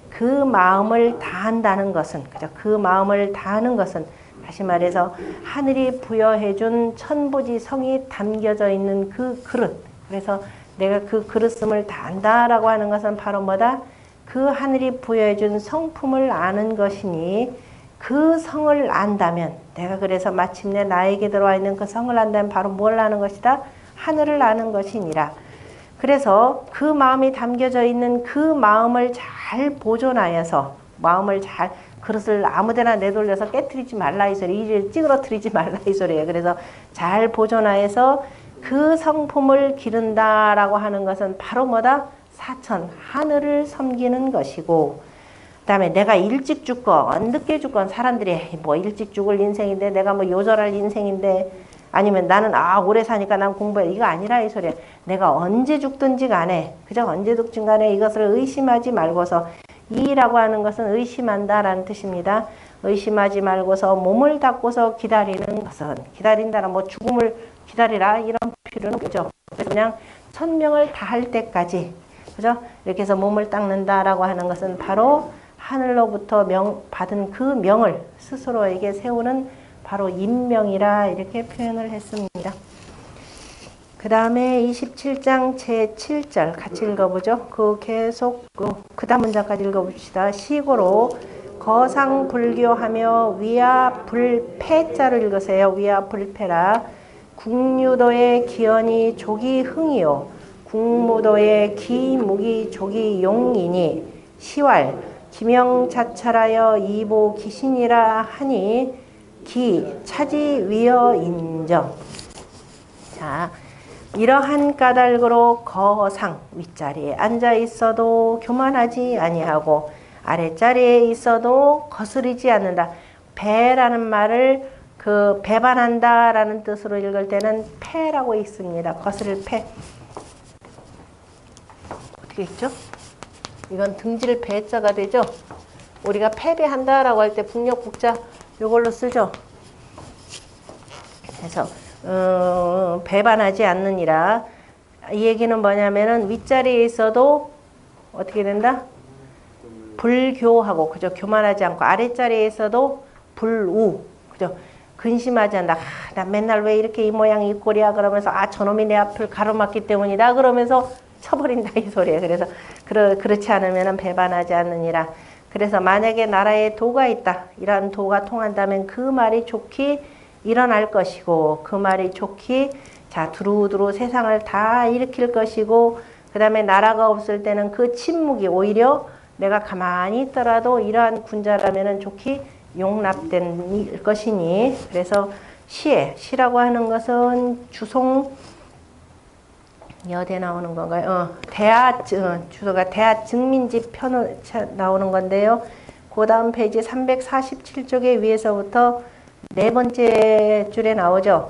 그 마음을 다한다는 것은, 그죠? 그 마음을 다하는 것은, 다시 말해서 하늘이 부여해준 천부지성이 담겨져 있는 그 그릇. 그래서 내가 그 그릇음을 다한다라고 하는 것은 바로 뭐다? 그 하늘이 부여해준 성품을 아는 것이니, 그 성을 안다면, 내가 그래서 마침내 나에게 들어와 있는 그 성을 안다면 바로 뭘 아는 것이다? 하늘을 아는 것이니라. 그래서 그 마음이 담겨져 있는 그 마음을 잘 보존하여서, 마음을 잘, 그릇을 아무데나 내돌려서 깨트리지 말라 이 소리, 이를 찌그러뜨리지 말라 이 소리예요. 그래서 잘 보존하여서 그 성품을 기른다라고 하는 것은 바로 뭐다? 사천, 하늘을 섬기는 것이고, 그 다음에 내가 일찍 죽건 늦게 죽건 사람들이 뭐 일찍 죽을 인생인데, 내가 뭐 요절할 인생인데, 아니면 나는 오래 사니까 난 공부해, 이거 아니라 이 소리야. 내가 언제 죽든지 간에, 그죠? 언제 죽든 간에 이것을 의심하지 말고서, 이라고 하는 것은 의심한다라는 뜻입니다. 의심하지 말고서 몸을 닫고서 기다리는 것은, 기다린다는 뭐 죽음을 기다리라 이런 필요는 없죠. 그냥 천명을 다할 때까지, 그죠? 이렇게 해서 몸을 닦는다라고 하는 것은 바로 하늘로부터 받은 그 명을 스스로에게 세우는 바로 임명이라 이렇게 표현을 했습니다. 그 다음에 27장 제7절 같이 읽어보죠. 계속 그 다음 문장까지 읽어봅시다. 시고로 거상불교하며 위아불패자를 읽으세요. 위아불패라. 국유도의 기연이 조기 흥이요 국무도의 기무기 조기 용이니 시왈 기명자철하여 이보 기신이라 하니 기 차지 위어 인정. 자, 이러한 까닭으로 거상 윗자리에 앉아 있어도 교만하지 아니하고 아랫자리에 있어도 거스르지 않는다. 배라는 말을 배반한다 라는 뜻으로 읽을 때는 패라고 있습니다. 거스를 패. 어떻게 있죠? 이건 등질 배자가 되죠. 우리가 패배한다 라고 할 때 북녘 국자 이걸로 쓰죠. 그래서 배반하지 않느니라. 이 얘기는 뭐냐면은 윗자리에 있어도 어떻게 된다? 불교하고, 그죠? 교만하지 않고, 아랫자리에 있어도 불우, 그죠? 근심하지 않는다. 나 맨날 왜 이렇게 이 모양 이 꼴이야 그러면서 저놈이 내 앞을 가로막기 때문이다 그러면서 쳐버린다 이 소리예요. 그래서 그렇지 않으면은 배반하지 않느니라. 그래서 만약에 나라에 도가 있다, 이런 도가 통한다면 그 말이 좋게 일어날 것이고, 그 말이 좋게 자 두루두루 세상을 다 일으킬 것이고, 그 다음에 나라가 없을 때는 그 침묵이 오히려 내가 가만히 있더라도 이러한 군자라면은 좋게 용납된 것이니. 그래서 시라고 하는 것은 주송 여대 나오는 건가요? 주소가 대하 증민지 편으로 나오는 건데요. 그 다음 페이지 347쪽에 위에서부터 네 번째 줄에 나오죠.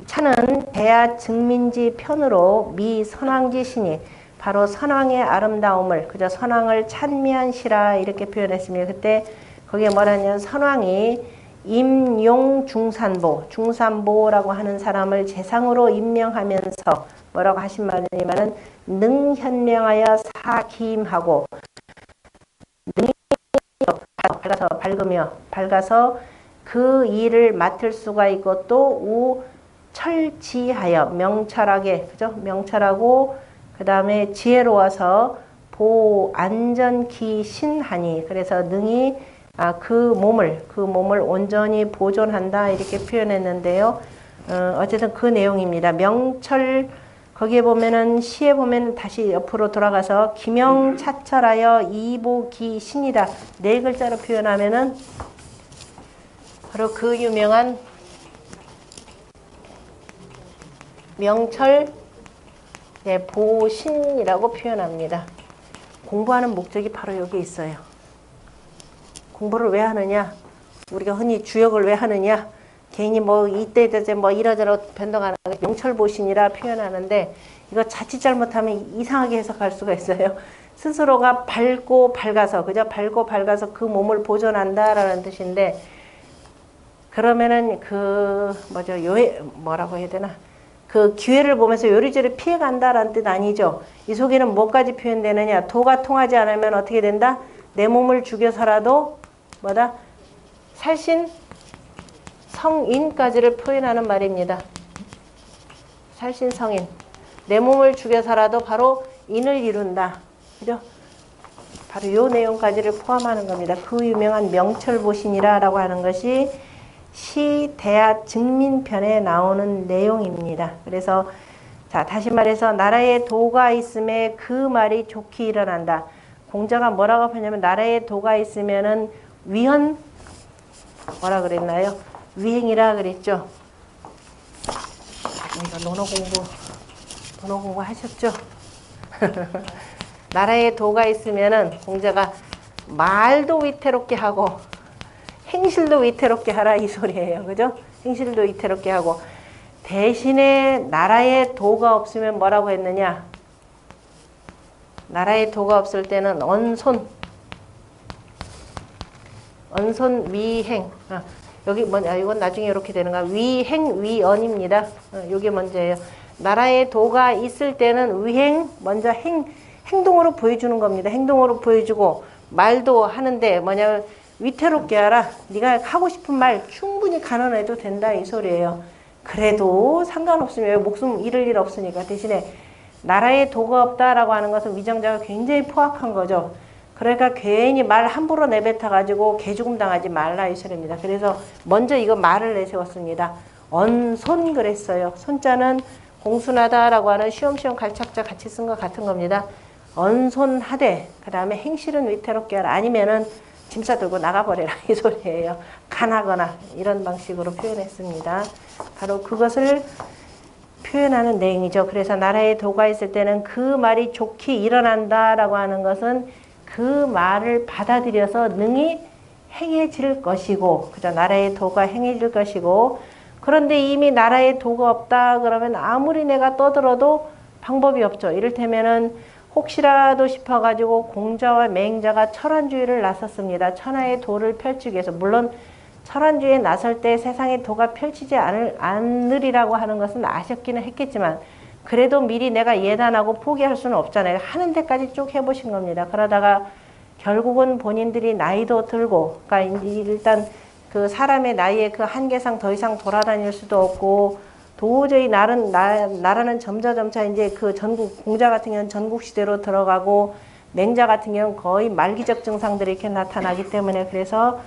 차는 대하 증민지 편으로 미 선왕지 신이 바로 선왕의 아름다움을, 그저 선왕을 찬미한 시라 이렇게 표현했습니다. 그때 거기에 뭐라냐면 선왕이 임용 중산보라고 하는 사람을 재상으로 임명하면서 뭐라고 하신 말이냐면은 능현명하여 사기임하고, 능이 밝아서 그 일을 맡을 수가 있고, 또 철지하여 명철하게, 그죠? 명철하고 그 다음에 지혜로워서 안전기신하니. 그래서 능히 그 몸을 온전히 보존한다 이렇게 표현했는데요. 어쨌든 그 내용입니다. 명철, 거기에 보면은 시에 보면 다시 옆으로 돌아가서 기명차철하여 이보기신이다 네 글자로 표현하면은 바로 그 유명한 명철 보신이라고 표현합니다. 공부하는 목적이 바로 여기 있어요. 공부를 왜 하느냐? 우리가 흔히 주역을 왜 하느냐? 괜히 뭐 이때 저때 뭐 이러저러 변동하는 거 명철보신이라 표현하는데 이거 자칫 잘못하면 이상하게 해석할 수가 있어요. 스스로가 밝고 밝아서 그죠? 밝고 밝아서 그 몸을 보존한다라는 뜻인데 그러면은 그 뭐죠? 뭐라고 해야 되나? 그 기회를 보면서 요리조리 피해간다라는 뜻 아니죠. 이 속에는 뭐까지 표현되느냐? 도가 통하지 않으면 어떻게 된다? 내 몸을 죽여서라도 뭐다? 살신 성인까지를 표현하는 말입니다. 살신 성인. 내 몸을 죽여서라도 바로 인을 이룬다. 그죠? 바로 요 내용까지를 포함하는 겁니다. 그 유명한 명철보신이라고 하는 것이 시 대하 증민편에 나오는 내용입니다. 그래서 자 다시 말해서 나라에 도가 있음에 그 말이 좋게 일어난다. 공자가 뭐라고 하냐면 나라에 도가 있으면은 위헌 뭐라 그랬나요? 위행이라 그랬죠. 이거 논어 공부 하셨죠? 나라에 도가 있으면은 공자가 말도 위태롭게 하고 행실도 위태롭게 하라 이 소리예요. 그죠? 행실도 위태롭게 하고 대신에 나라에 도가 없으면 뭐라고 했느냐? 나라에 도가 없을 때는 언손 위행. 여기 뭐냐? 이건 나중에 이렇게 되는 거야. 위행 위언입니다. 이게 먼저예요. 나라에 도가 있을 때는 위행 먼저 행동으로 보여주는 겁니다. 행동으로 보여주고 말도 하는데 뭐냐면 위태롭게 하라. 네가 하고 싶은 말 충분히 간언해도 된다 이 소리예요. 그래도 상관없으면 목숨 잃을 일 없으니까 대신에 나라에 도가 없다라고 하는 것은 위정자가 굉장히 포악한 거죠. 그러니까 괜히 말 함부로 내뱉어가지고 개죽음 당하지 말라 이 소리입니다. 그래서 먼저 이거 말을 내세웠습니다. 언손 그랬어요. 손자는 공순하다라고 하는 쉬엄쉬엄 갈착자 같이 쓴 것 같은 겁니다. 언손하되 그 다음에 행실은 위태롭게 하라. 아니면은 짐 싸들고 나가버려라 이 소리예요. 간하거나 이런 방식으로 표현했습니다. 바로 그것을 표현하는 내용이죠. 그래서 나라에 도가 있을 때는 그 말이 좋게 일어난다라고 하는 것은 그 말을 받아들여서 능히 행해질 것이고 그죠? 나라에 도가 행해질 것이고 그런데 이미 나라에 도가 없다 그러면 아무리 내가 떠들어도 방법이 없죠. 이를테면은 혹시라도 싶어가지고 공자와 맹자가 철안주의를 나섰습니다. 천하의 도를 펼치기 위해서. 물론 철안주의에 나설 때 세상의 도가 펼치지 않으리라고 하는 것은 아셨기는 했겠지만 그래도 미리 내가 예단하고 포기할 수는 없잖아요. 하는 데까지 쭉 해보신 겁니다. 그러다가 결국은 본인들이 나이도 들고 그러니까 일단 그 사람의 나이에 그 한계상 더 이상 돌아다닐 수도 없고 도저히 나라는 점차 이제 그 전국 공자 같은 경우는 전국 시대로 들어가고 맹자 같은 경우는 거의 말기적 증상들이 이렇게 나타나기 때문에 그래서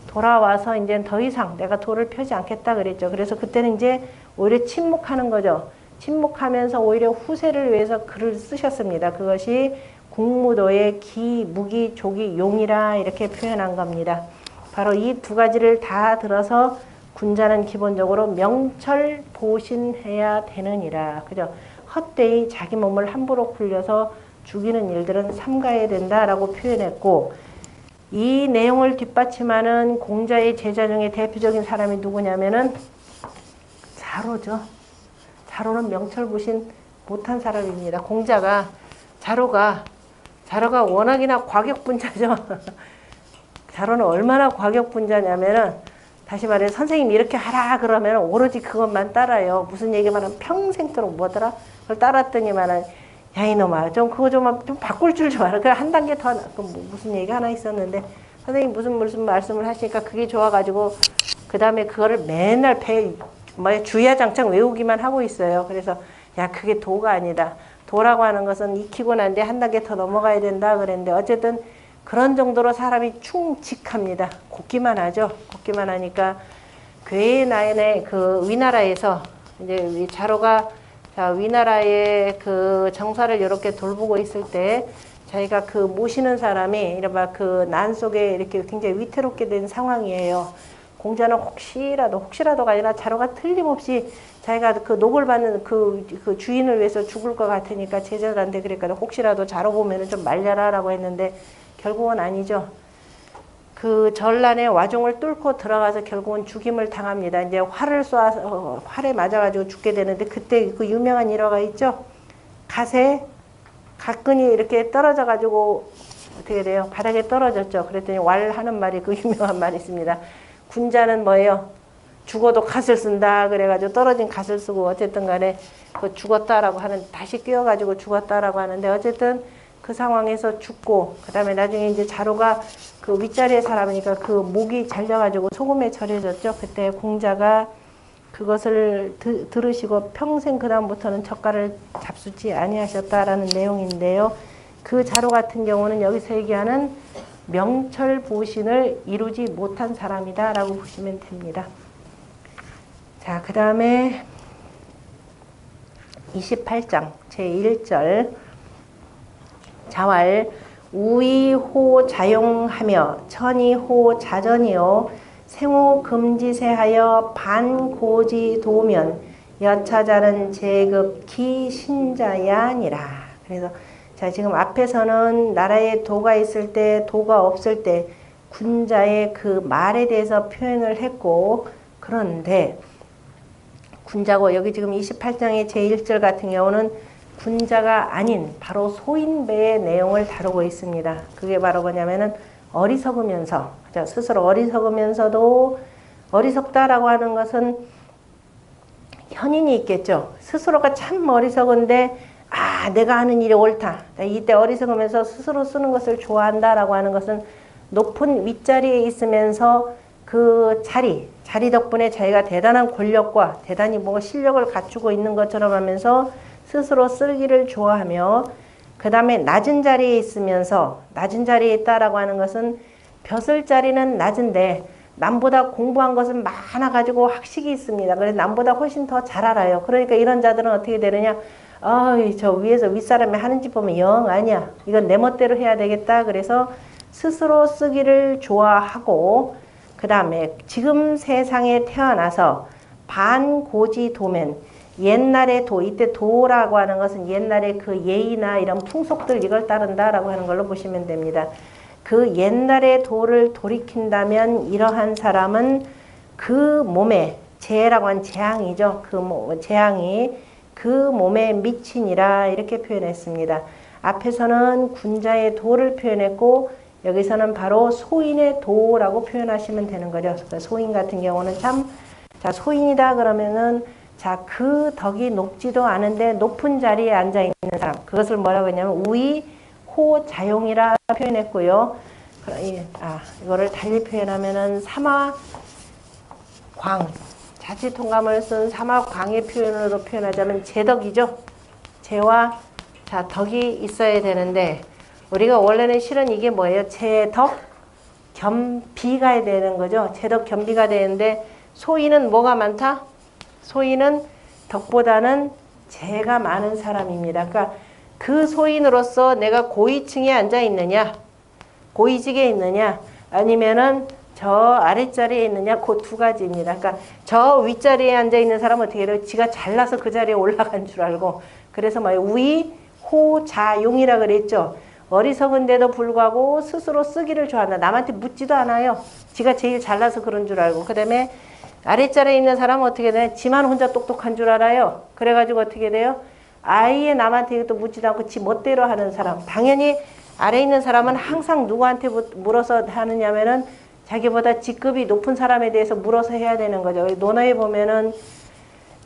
돌아와서 이제 더 이상 내가 도를 펴지 않겠다 그랬죠. 그래서 그때는 이제 오히려 침묵하는 거죠. 침묵하면서 오히려 후세를 위해서 글을 쓰셨습니다. 그것이 국무도의 기, 무기, 조기, 용이라 이렇게 표현한 겁니다. 바로 이 두 가지를 다 들어서 군자는 기본적으로 명철보신해야 되느니라. 그죠? 헛되이 자기 몸을 함부로 굴려서 죽이는 일들은 삼가해야 된다라고 표현했고 이 내용을 뒷받침하는 공자의 제자 중에 대표적인 사람이 누구냐면은 자로죠. 자로는 명철보신 못한 사람입니다. 공자가 자로가 워낙이나 과격분자죠. 자로는 얼마나 과격분자냐면은 다시 말해 선생님 이렇게 하라 그러면 오로지 그것만 따라요. 무슨 얘기만 하면 평생도록 뭐더라? 그걸 따랐더니만은 야 이놈아 좀 그거 좀 바꿀 줄 좀 알아. 그래 한 단계 더 무슨 얘기 하나 있었는데 선생님 무슨 말씀을 하시니까 그게 좋아가지고 그 다음에 그거를 맨날 주야장창 외우기만 하고 있어요. 그래서 야 그게 도가 아니다. 도라고 하는 것은 익히고 난 뒤에 한 단계 더 넘어가야 된다 그랬는데 어쨌든 그런 정도로 사람이 충직합니다. 곱기만 하죠. 곱기만 하니까 괴나인의 그 위나라에서 이제 자로가 위나라의 그 정사를 이렇게 돌보고 있을 때 자기가 그 모시는 사람이 이른바 그 난 속에 이렇게 굉장히 위태롭게 된 상황이에요. 공자는 혹시라도가 아니라 자로가 틀림없이 자기가 그 녹을 받는 그 주인을 위해서 죽을 것 같으니까 제자들한테 그랬거든. 혹시라도 자로 보면은 좀 말려라 라고 했는데 결국은 아니죠. 그 전란에 와중을 뚫고 들어가서 결국은 죽임을 당합니다. 이제 활을 쏴서 활에 맞아가지고 죽게 되는데 그때 그 유명한 일화가 있죠. 갓근이 이렇게 떨어져가지고 어떻게 돼요? 바닥에 떨어졌죠. 그랬더니 왈 하는 말이 그 유명한 말이 있습니다. 군자는 뭐예요? 죽어도 갓을 쓴다. 그래가지고 떨어진 갓을 쓰고 어쨌든 간에 그 죽었다라고 하는, 다시 끼어가지고 죽었다라고 하는데 어쨌든 그 상황에서 죽고, 그 다음에 나중에 이제 자루가 그 윗자리의 사람이니까 그 목이 잘려가지고 소금에 절여졌죠. 그때 공자가 그것을 들으시고 평생 그 다음부터는 젓갈을 잡수지 아니하셨다라는 내용인데요. 그 자루 같은 경우는 여기서 얘기하는 명철보신을 이루지 못한 사람이다 라고 보시면 됩니다. 자, 그 다음에 28장 제1절 자왈 우이호 자용하며 천이호 자전이요 생호 금지세하여 반고지 도면 여차자는 제급기 신자야니라. 그래서 자, 지금 앞에서는 나라에 도가 있을 때 도가 없을 때 군자의 그 말에 대해서 표현을 했고, 그런데 군자고 여기 지금 28장의 제1절 같은 경우는 군자가 아닌 바로 소인배의 내용을 다루고 있습니다. 그게 바로 뭐냐면은 어리석으면서, 스스로 어리석으면서도, 어리석다라고 하는 것은 현인이 있겠죠. 스스로가 참 어리석은데 내가 하는 일이 옳다. 이때 어리석으면서 스스로 쓰는 것을 좋아한다라고 하는 것은 높은 윗자리에 있으면서 그 자리 덕분에 자기가 대단한 권력과 대단히 뭔가 실력을 갖추고 있는 것처럼 하면서 스스로 쓰기를 좋아하며, 그 다음에 낮은 자리에 있으면서, 낮은 자리에 있다라고 하는 것은 벼슬 자리는 낮은데 남보다 공부한 것은 많아가지고 학식이 있습니다. 그래서 남보다 훨씬 더 잘 알아요. 그러니까 이런 자들은 어떻게 되느냐, 저 위에서 윗사람이 하는 짓 보면 영 아니야. 이건 내 멋대로 해야 되겠다. 그래서 스스로 쓰기를 좋아하고, 그 다음에 지금 세상에 태어나서 반고지 도면, 옛날의 도, 이때 도라고 하는 것은 옛날에 그 예의나 이런 풍속들 이걸 따른다라고 하는 걸로 보시면 됩니다. 그 옛날의 도를 돌이킨다면 이러한 사람은 그 몸에, 재라고 한 재앙이죠. 재앙이 그 몸에 미치니라 이렇게 표현했습니다. 앞에서는 군자의 도를 표현했고 여기서는 바로 소인의 도라고 표현하시면 되는 거죠. 그러니까 소인 같은 경우는 참, 자, 소인이다 그러면은 자, 그 덕이 높지도 않은데 높은 자리에 앉아 있는 사람. 그것을 뭐라고 했냐면 우이 호 자용이라 표현했고요. 이거를 달리 표현하면은 삼화광, 자치통감을 쓴 삼화광의 표현으로 표현하자면 제덕이죠. 제와 자, 덕이 있어야 되는데 우리가 원래는 실은 이게 뭐예요? 제덕 겸비가 되는 거죠. 제덕 겸비가 되는데 소인은 뭐가 많다? 소인은 덕보다는 재가 많은 사람입니다. 그러니까 그 소인으로서 내가 고위층에 앉아 있느냐, 고위직에 있느냐, 아니면은 저 아랫자리에 있느냐, 그 두 가지입니다. 그러니까 저 윗자리에 앉아 있는 사람은 어떻게 해요? 지가 잘나서 그 자리에 올라간 줄 알고, 그래서 뭐 우이 호자용이라 그랬죠. 어리석은데도 불구하고 스스로 쓰기를 좋아한다. 남한테 묻지도 않아요. 지가 제일 잘나서 그런 줄 알고. 그 다음에 아랫자리에 있는 사람은 어떻게 돼요? 지만 혼자 똑똑한 줄 알아요. 그래가지고 어떻게 돼요? 아예 남한테 이것도 묻지도 않고 지 멋대로 하는 사람. 당연히 아래에 있는 사람은 항상 누구한테 물어서 하느냐면은 자기보다 직급이 높은 사람에 대해서 물어서 해야 되는 거죠. 논어에 보면은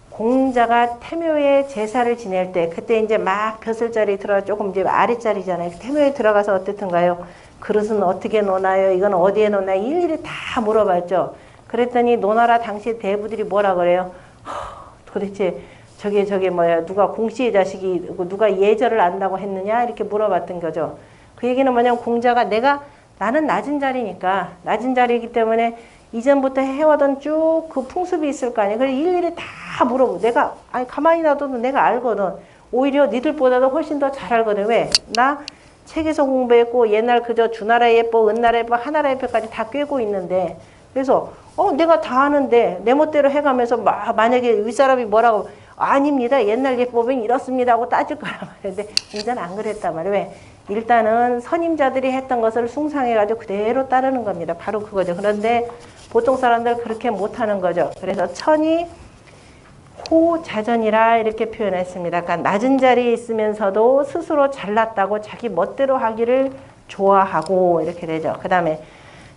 공자가 태묘에 제사를 지낼 때 그때 이제 막 벼슬자리 들어가 조금 이제 아랫자리잖아요. 태묘에 들어가서 어떻든가요? 그릇은 어떻게 놓나요? 이건 어디에 놓나요? 일일이 다 물어봤죠. 그랬더니 노나라 당시 대부들이 뭐라 그래요? 도대체 저게 뭐야? 누가 공씨의 자식이 누가 예절을 안다고 했느냐? 이렇게 물어봤던 거죠. 그 얘기는 뭐냐면 공자가 나는 낮은 자리니까 낮은 자리이기 때문에 이전부터 해오던 쭉 그 풍습이 있을 거 아니에요. 그래서 일일이 다 물어보고 내가 가만히 놔둬도 내가 알거든. 오히려 니들보다도 훨씬 더 잘 알거든. 왜? 나 책에서 공부했고 옛날 그저 주나라 예법, 은나라 예법, 하나라 예법까지 다 꿰고 있는데 그래서 내가 다 아는데 내 멋대로 해가면서 만약에 윗사람이 뭐라고 아닙니다. 옛날 예법은 이렇습니다 하고 따질 거란 말인데 이제는 안 그랬단 말이에요. 왜? 일단은 선임자들이 했던 것을 숭상해가지고 그대로 따르는 겁니다. 바로 그거죠. 그런데 보통 사람들 그렇게 못하는 거죠. 그래서 천이 호자전이라 이렇게 표현했습니다. 그러니까 낮은 자리에 있으면서도 스스로 잘났다고 자기 멋대로 하기를 좋아하고 이렇게 되죠. 그 다음에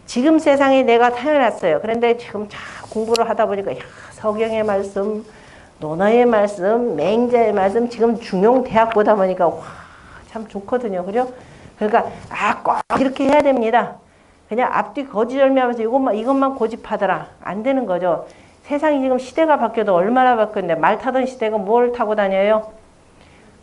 지금 세상에 내가 태어났어요. 그런데 지금 자 공부를 하다 보니까 야, 서경의 말씀, 논어의 말씀, 맹자의 말씀 지금 중용대학 보다 보니까 와, 참 좋거든요. 그죠? 그러니까 꼭 이렇게 해야 됩니다. 그냥 앞뒤 거지절미하면서 이것만 고집하더라. 안 되는 거죠. 세상이 지금 시대가 바뀌어도 얼마나 바뀌었는데 말 타던 시대가 뭘 타고 다녀요?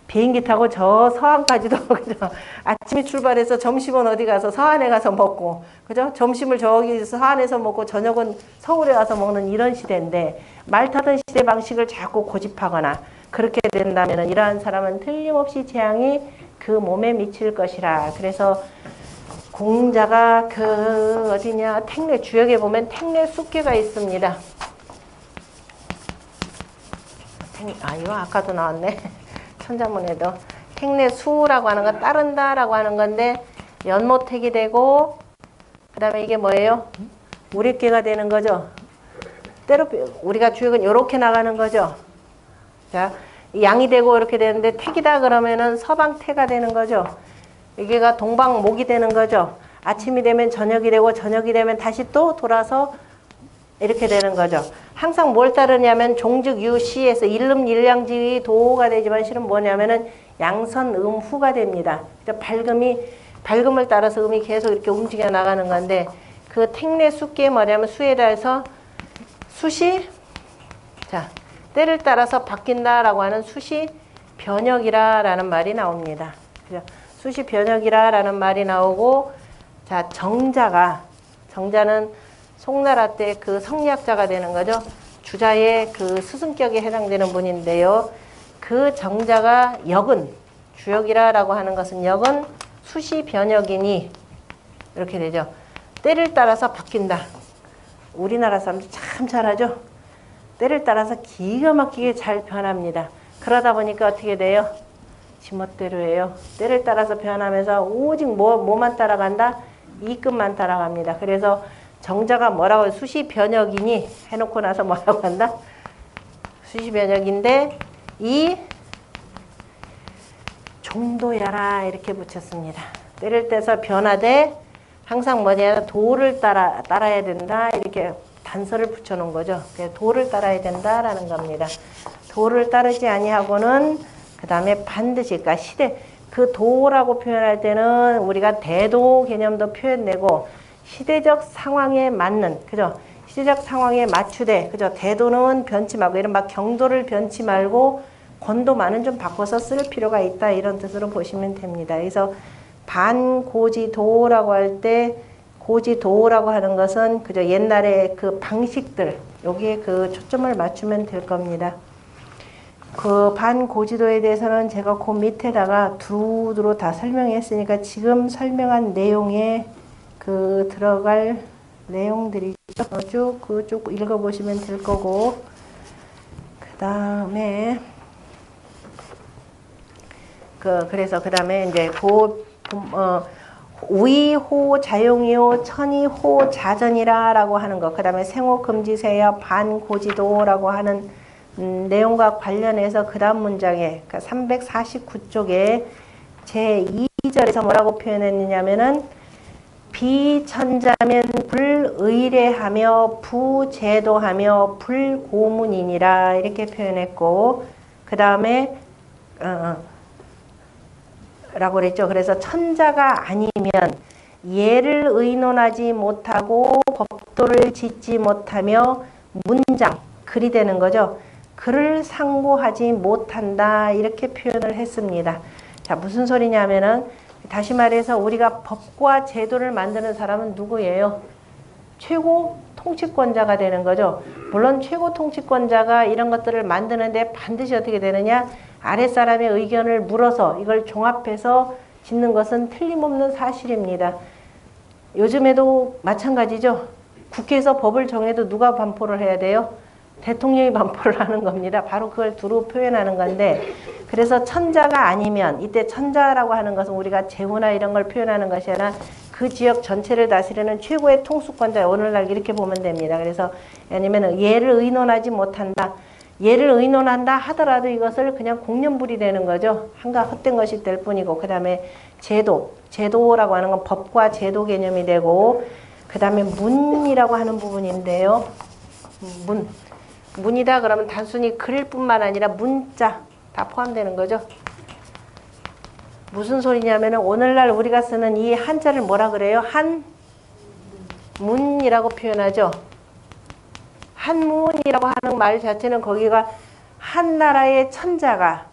비행기 타고 저 서안까지도 그죠? 아침에 출발해서 점심은 어디 가서 서안에 가서 먹고 그죠? 점심을 저기 서안에서 먹고 저녁은 서울에 가서 먹는 이런 시대인데 말 타던 시대 방식을 자꾸 고집하거나 그렇게 된다면 이러한 사람은 틀림없이 재앙이 그 몸에 미칠 것이라. 그래서 공자가 그 어디냐 택내 주역에 보면 택내 숙계가 있습니다. 이거 아까도 나왔네. 천자문에도 택내수라고 하는 거 따른다라고 하는 건데 연모택이 되고 그 다음에 이게 뭐예요? 우리께가 되는 거죠. 때로 우리가 주역은 이렇게 나가는 거죠. 자, 양이 되고 이렇게 되는데 택이다 그러면은 서방태가 되는 거죠. 여기가 동방목이 되는 거죠. 아침이 되면 저녁이 되고 저녁이 되면 다시 또 돌아서 이렇게 되는 거죠. 항상 뭘 따르냐면 종즉 유시에서 일름 일량지위 도가 되지만 실은 뭐냐면은 양선음후가 됩니다. 밝음을 따라서 음이 계속 이렇게 움직여 나가는 건데 그 택내 숙기에 뭐냐면 수에 대해서 수시 때를 따라서 바뀐다라고 하는 수시 변혁이라라는 말이 나옵니다. 그죠? 수시 변혁이라라는 말이 나오고 정자는 송나라 때 그 성리학자가 되는 거죠. 주자의 그 스승격에 해당되는 분인데요. 그 정자가 역은 주역이라고 하는 것은 역은 수시 변혁이니 이렇게 되죠. 때를 따라서 바뀐다. 우리나라 사람들 참 잘하죠. 때를 따라서 기가 막히게 잘 변합니다. 그러다 보니까 어떻게 돼요? 지멋대로 해요. 때를 따라서 변하면서 오직 뭐만 따라간다? 이끝만 따라갑니다. 그래서 정자가 뭐라고 수시 변혁이니 해놓고 나서 뭐라고 한다? 수시 변혁인데 이 종도야라 이렇게 붙였습니다. 때를 떼서 변하되 항상 뭐냐 도를 따라야 된다 이렇게 단서를 붙여놓은 거죠. 도를 따라야 된다라는 겁니다. 도를 따르지 아니하고는 그 다음에 반드시 그러니까 그 도라고 표현할 때는 우리가 대도 개념도 표현되고 시대적 상황에 맞는 그죠? 시대적 상황에 맞추되 그죠? 대도는 변치 말고 이런 막 경도를 변치 말고 권도만은 좀 바꿔서 쓸 필요가 있다 이런 뜻으로 보시면 됩니다. 그래서 반고지도라고 할 때 고지도라고 하는 것은 그죠? 옛날에 그 방식들 여기에 그 초점을 맞추면 될 겁니다. 그 반고지도에 대해서는 제가 그 밑에다가 두루두루 다 설명했으니까 지금 설명한 내용에 그 들어갈 내용들이죠. 쭉 읽어보시면 될 거고 그 다음에 그래서 그 다음에 이제 우이호 자용이요 천이호 자전이라라고 하는 거 그 다음에 생호금지세여 반고지도라고 하는 내용과 관련해서 그 다음 문장에 그러니까 349쪽에 제2절에서 뭐라고 표현했느냐면은 비천자면 불의례하며 부제도하며 불고문이니라 이렇게 표현했고 그 다음에 라고 그랬죠. 그래서 천자가 아니면 예를 의논하지 못하고 법도를 짓지 못하며 문장 글이 되는 거죠. 글을 상고하지 못한다 이렇게 표현을 했습니다. 자, 무슨 소리냐면은 다시 말해서 우리가 법과 제도를 만드는 사람은 누구예요? 최고 통치권자가 되는 거죠. 물론 최고 통치권자가 이런 것들을 만드는데 반드시 어떻게 되느냐? 아랫사람의 의견을 물어서 이걸 종합해서 짓는 것은 틀림없는 사실입니다. 요즘에도 마찬가지죠. 국회에서 법을 정해도 누가 반포를 해야 돼요? 대통령이 반포를 하는 겁니다. 바로 그걸 두루 표현하는 건데, 그래서 천자가 아니면, 이때 천자라고 하는 것은 우리가 제후나 이런 걸 표현하는 것이 아니라 그 지역 전체를 다스리는 최고의 통수권자, 오늘날 이렇게 보면 됩니다. 그래서 아니면 얘를 의논하지 못한다. 얘를 의논한다 하더라도 이것을 그냥 공연불이 되는 거죠. 한가 헛된 것이 될 뿐이고, 그 다음에 제도라고 하는 건 법과 제도 개념이 되고, 그 다음에 문이라고 하는 부분인데요. 문이다 그러면 단순히 글일 뿐만 아니라 문자 다 포함되는 거죠. 무슨 소리냐면은 오늘날 우리가 쓰는 이 한자를 뭐라 그래요? 한문이라고 표현하죠. 한문이라고 하는 말 자체는 거기가 한나라의 천자가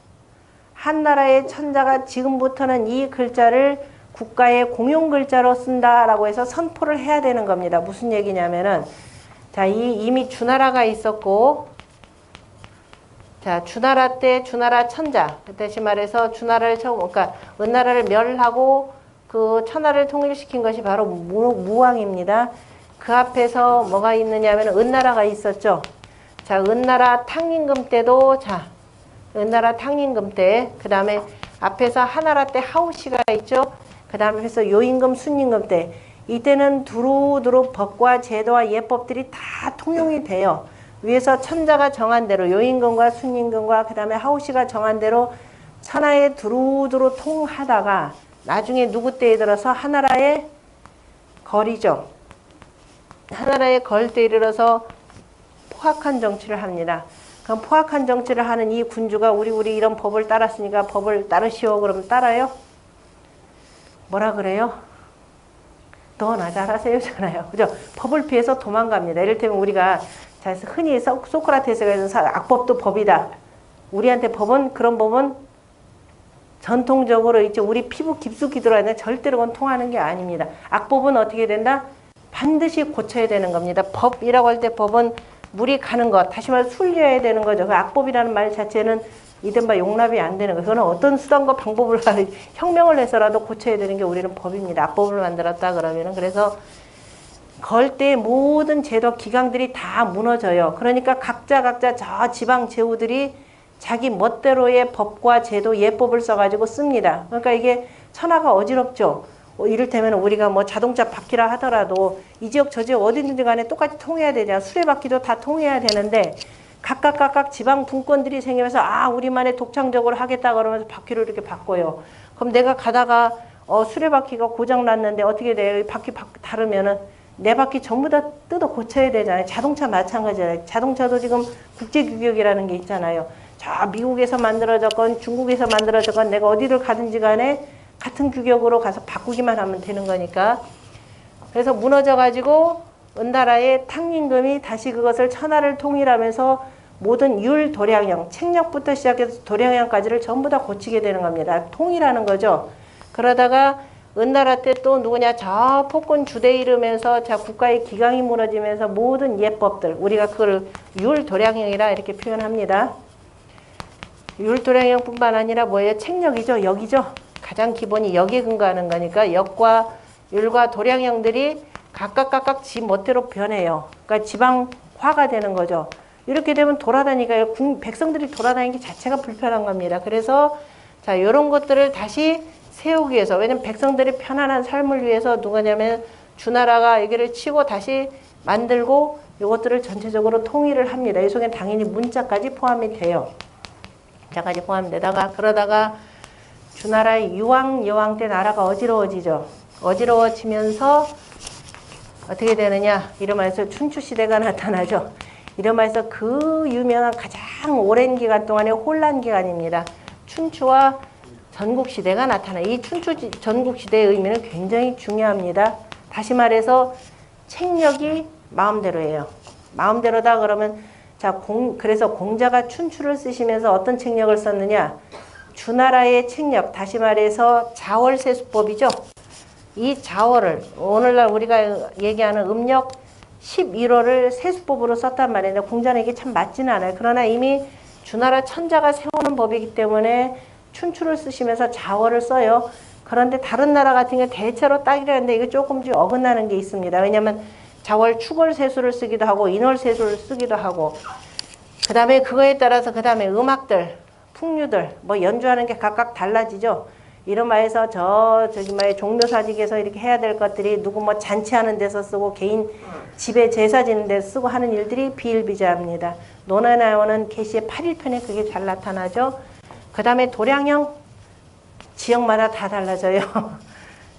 지금부터는 이 글자를 국가의 공용 글자로 쓴다라고 해서 선포를 해야 되는 겁니다. 무슨 얘기냐면은, 자, 이미 주나라가 있었고, 자, 주나라 때 주나라 천자, 다시 말해서 주나라를 그러니까 은나라를 멸하고 그 천하를 통일시킨 것이 바로 무왕입니다. 그 앞에서 뭐가 있느냐면 은나라가 있었죠. 자, 은나라 탕임금 때도, 자, 은나라 탕임금 때, 그 다음에 앞에서 하나라 때 하우시가 있죠. 그 다음에 해서 요임금, 순임금 때, 이때는 두루두루 법과 제도와 예법들이 다 통용이 돼요. 위에서 천자가 정한 대로 요임금과 순임금과 그 다음에 하우시가 정한 대로 천하에 두루두루 통하다가 나중에 누구 때에 들어서 하나라의 거리죠. 하나라의 걸 때에 이르러서 포악한 정치를 합니다. 그럼 포악한 정치를 하는 이 군주가 우리 이런 법을 따랐으니까 법을 따르시오. 그러면 따라요? 뭐라 그래요? 너 나 잘하세요잖아요. 그죠? 법을 피해서 도망갑니다. 이를테면 우리가 흔히 소크라테스가 해서 악법도 법이다. 우리한테 그런 법은 전통적으로 있죠. 우리 피부 깊숙이 들어있는데 절대로 그건 통하는 게 아닙니다. 악법은 어떻게 된다? 반드시 고쳐야 되는 겁니다. 법이라고 할 때 법은 물이 가는 것, 다시 말해 순리해야 되는 거죠. 그 악법이라는 말 자체는 이른바 용납이 안 되는 거예요. 그거는 어떤 수단과 방법을 혁명을 해서라도 고쳐야 되는 게 우리는 법입니다. 악법을 만들었다 그러면은. 그래서 걸 때 모든 제도 기강들이 다 무너져요. 그러니까 각자 저 지방 제후들이 자기 멋대로의 법과 제도 예법을 써가지고 씁니다. 그러니까 이게 천하가 어지럽죠. 이를테면 우리가 뭐 자동차 바퀴라 하더라도 이 지역 저 지역 어디든지 간에 똑같이 통해야 되잖아. 수레바퀴도 다 통해야 되는데 각각 지방 분권들이 생기면서 우리만의 독창적으로 하겠다 그러면서 바퀴를 이렇게 바꿔요. 그럼 내가 가다가 수레바퀴가 고장 났는데 어떻게 돼요? 바퀴 다르면은 내 바퀴 전부 다 뜯어 고쳐야 되잖아요. 자동차 마찬가지잖아요. 자동차도 지금 국제규격이라는 게 있잖아요. 저 미국에서 만들어졌건 중국에서 만들어졌건 내가 어디를 가든지 간에 같은 규격으로 가서 바꾸기만 하면 되는 거니까. 그래서 무너져가지고 은나라의 탕임금이 다시 그것을 천하를 통일하면서 모든 율, 도량형, 책력부터 시작해서 도량형까지를 전부 다 고치게 되는 겁니다. 통일하는 거죠. 그러다가 은나라 때 또 누구냐, 저 폭군 주대 이르면서 자 국가의 기강이 무너지면서 모든 예법들, 우리가 그걸 율도량형이라 이렇게 표현합니다. 율도량형뿐만 아니라 뭐예요? 책력이죠. 역이죠. 가장 기본이 역에 근거하는 거니까 역과 율과 도량형들이 각각 지 멋대로 변해요. 그러니까 지방화가 되는 거죠. 이렇게 되면 돌아다니니까 백성들이 다니는 게 자체가 불편한 겁니다. 그래서 자 이런 것들을 다시 세우기 위해서, 왜냐면 백성들이 편안한 삶을 위해서 누구냐면 주나라가 여기를 치고 다시 만들고 이것들을 전체적으로 통일을 합니다. 이 속엔 당연히 문자까지 포함이 돼요. 문자까지 포함되다가 그러다가 주나라의 유왕, 여왕 때 나라가 어지러워지죠. 어지러워지면서 어떻게 되느냐, 이름하여서 춘추시대가 나타나죠. 이름하여서 그 유명한 가장 오랜 기간 동안의 혼란 기간입니다. 춘추와 전국시대가 나타나. 이 춘추 전국시대의 의미는 굉장히 중요합니다. 다시 말해서 책력이 마음대로예요. 마음대로다 그러면 자 그래서 공자가 춘추를 쓰시면서 어떤 책력을 썼느냐, 주나라의 책력, 다시 말해서 자월세수법이죠. 이 자월을 오늘날 우리가 얘기하는 음력 11월을 세수법으로 썼단 말이에요. 공자는 이게 참 맞지는 않아요. 그러나 이미 주나라 천자가 세우는 법이기 때문에 춘추를 쓰시면서 자월을 써요. 그런데 다른 나라 같은 경우 대체로 딱이라는데 이게 조금씩 어긋나는 게 있습니다. 왜냐하면 자월 축월세수를 쓰기도 하고 인월세수를 쓰기도 하고, 그 다음에 그거에 따라서 그 다음에 음악들, 풍류들, 뭐 연주하는 게 각각 달라지죠. 이른바해서 저기 뭐야 종묘사직에서 이렇게 해야 될 것들이 누구 뭐 잔치하는 데서 쓰고 개인 집에 제사 지는 데서 쓰고 하는 일들이 비일비재합니다. 논에 나오는 계시의 8일편에 그게 잘 나타나죠. 그 다음에 도량형 지역마다 다 달라져요.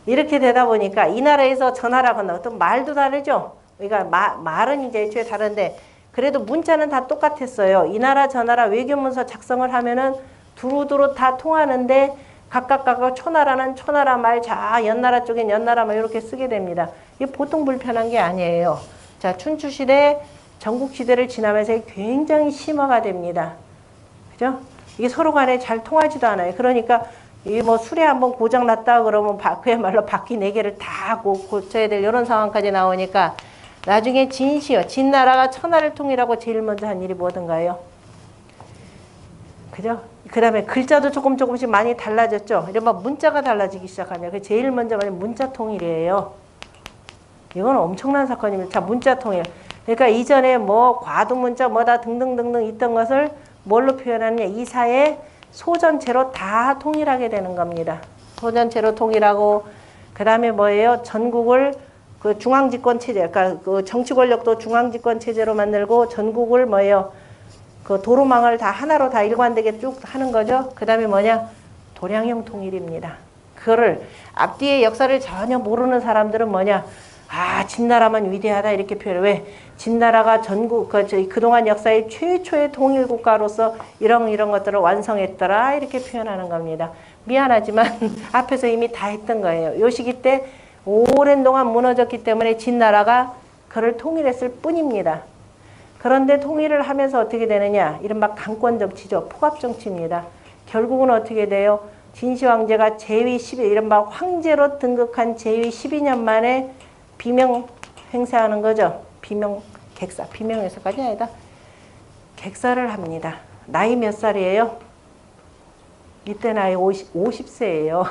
이렇게 되다 보니까 이 나라에서 저 나라 건너 또 말도 다르죠. 그러니까 말은 이제 애초에 다른데 그래도 문자는 다 똑같았어요. 이 나라 저 나라 외교문서 작성을 하면은 두루두루 다 통하는데 각각 초나라는 초나라 말, 자 연나라 쪽엔 연나라 말 이렇게 쓰게 됩니다. 이게 보통 불편한 게 아니에요. 자 춘추시대, 전국시대를 지나면서 굉장히 심화가 됩니다. 그죠? 이게 서로 간에 잘 통하지도 않아요. 그러니까 이 뭐 수레 한번 고장 났다 그러면 그야말로 바퀴 4개를 다 고쳐야 될 이런 상황까지 나오니까 나중에 진시요. 진나라가 천하를 통일하고 제일 먼저 한 일이 뭐든가요? 그죠? 그 다음에 글자도 조금씩 많이 달라졌죠. 이른바 문자가 달라지기 시작하네요. 그 제일 먼저 말하는 문자 통일이에요. 이건 엄청난 사건입니다. 자, 문자 통일. 그러니까 이전에 뭐 과두문자 뭐다 등등등등 있던 것을 뭘로 표현하느냐. 이사의 소전체로 다 통일하게 되는 겁니다. 소전체로 통일하고 그 다음에 뭐예요? 전국을 그 중앙집권 체제, 그러니까 그 정치 권력도 중앙집권 체제로 만들고 전국을 뭐예요? 그 도로망을 다 하나로 다 일관되게 쭉 하는 거죠. 그 다음에 뭐냐? 도량형 통일입니다. 그거를 앞뒤의 역사를 전혀 모르는 사람들은 뭐냐? 아, 진나라만 위대하다 이렇게 표현해. 왜? 진나라가 전국 그동안 역사의 최초의 통일 국가로서 이런 것들을 완성했더라 이렇게 표현하는 겁니다. 미안하지만 앞에서 이미 다 했던 거예요. 요 시기 때 오랜 동안 무너졌기 때문에 진나라가 그를 통일했을 뿐입니다. 그런데 통일을 하면서 어떻게 되느냐? 이른바 강권 정치죠. 포갑 정치입니다. 결국은 어떻게 돼요? 진시 황제가 제위 12, 이른바 황제로 등극한 제위 12년 만에 비명 행사하는 거죠. 비명 객사. 비명 행사까지 아니다. 객사를 합니다. 나이 몇 살이에요? 이때 나이 50세예요.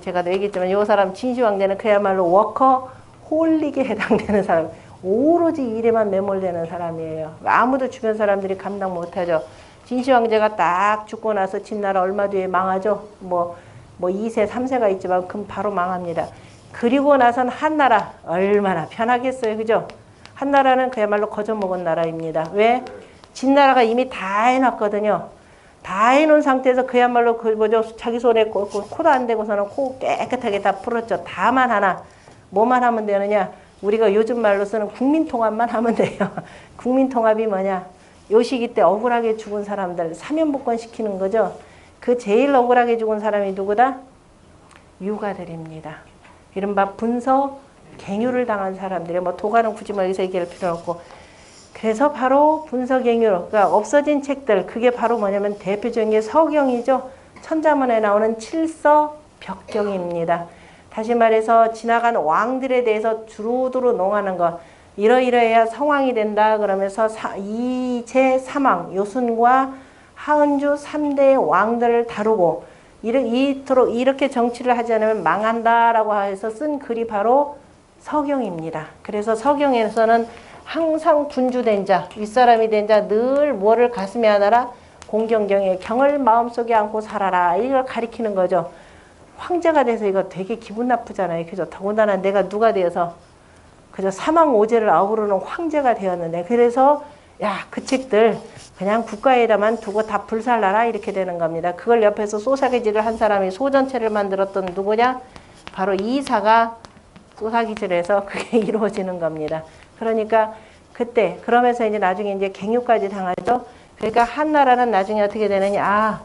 제가 얘기했지만 이 사람 진시 황제는 그야말로 워커홀릭에 해당되는 사람. 오로지 일에만 매몰되는 사람이에요. 아무도 주변 사람들이 감당 못하죠. 진시 황제가 딱 죽고 나서 진나라 얼마 뒤에 망하죠. 뭐 2세, 3세가 있지만 그럼 바로 망합니다. 그리고 나선 한나라 얼마나 편하겠어요. 그죠? 한나라는 그야말로 거저먹은 나라입니다. 왜? 진나라가 이미 다 해놨거든요. 다 해놓은 상태에서 그야말로 자기 손에 코도 안 대고서는 코 깨끗하게 다 풀었죠. 다만 하나 뭐만 하면 되느냐? 우리가 요즘 말로 쓰는 국민통합만 하면 돼요. 국민통합이 뭐냐? 요 시기 때 억울하게 죽은 사람들 사면복권 시키는 거죠. 그 제일 억울하게 죽은 사람이 누구다? 유가들입니다. 이른바 분서 갱유를 당한 사람들이에요. 뭐 도가는 굳이 뭐 여기서 얘기할 필요는 없고. 그래서 바로 분서 갱유, 그러니까 없어진 책들, 그게 바로 뭐냐면 대표적인 게 서경이죠. 천자문에 나오는 칠서벽경입니다. 다시 말해서 지나간 왕들에 대해서 두루두루 농하는 것. 이러이러해야 성왕이 된다. 그러면서 이제 3왕, 요순과 하은주 3대 왕들을 다루고 이렇게 정치를 하지 않으면 망한다라고 해서 쓴 글이 바로 서경입니다. 그래서 서경에서는 항상 군주된 자, 윗사람이 된 자 늘 뭐를 가슴에 안아라? 공경경에 경을 마음속에 안고 살아라. 이걸 가리키는 거죠. 황제가 돼서 이거 되게 기분 나쁘잖아요. 그죠? 더군다나 내가 누가 되어서 그저 사망오제를 아우르는 황제가 되었는데 그래서 야, 그 책들 그냥 국가에다만 두고 다 불살라라 이렇게 되는 겁니다. 그걸 옆에서 소사기질을 한 사람이 소전체를 만들었던 누구냐? 바로 이사가 소사기질해서 그게 이루어지는 겁니다. 그러니까 그때 그러면서 이제 나중에 이제 갱유까지 당하죠. 그러니까 한나라는 나중에 어떻게 되느냐?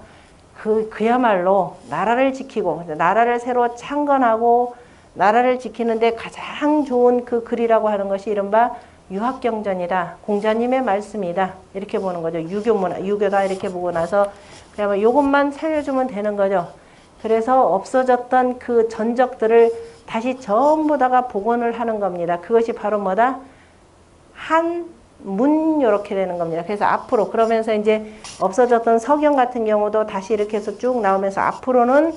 그야말로 나라를 지키고 나라를 새로 창건하고 나라를 지키는데 가장 좋은 그 글이라고 하는 것이 이른바 유학경전이다. 공자님의 말씀이다. 이렇게 보는 거죠. 유교문화, 유교다 이렇게 보고 나서 그러면 이것만 살려주면 되는 거죠. 그래서 없어졌던 그 전적들을 다시 전부 다가 복원을 하는 겁니다. 그것이 바로 뭐다? 한문 이렇게 되는 겁니다. 그래서 앞으로 그러면서 이제 없어졌던 서경 같은 경우도 다시 이렇게 해서 쭉 나오면서 앞으로는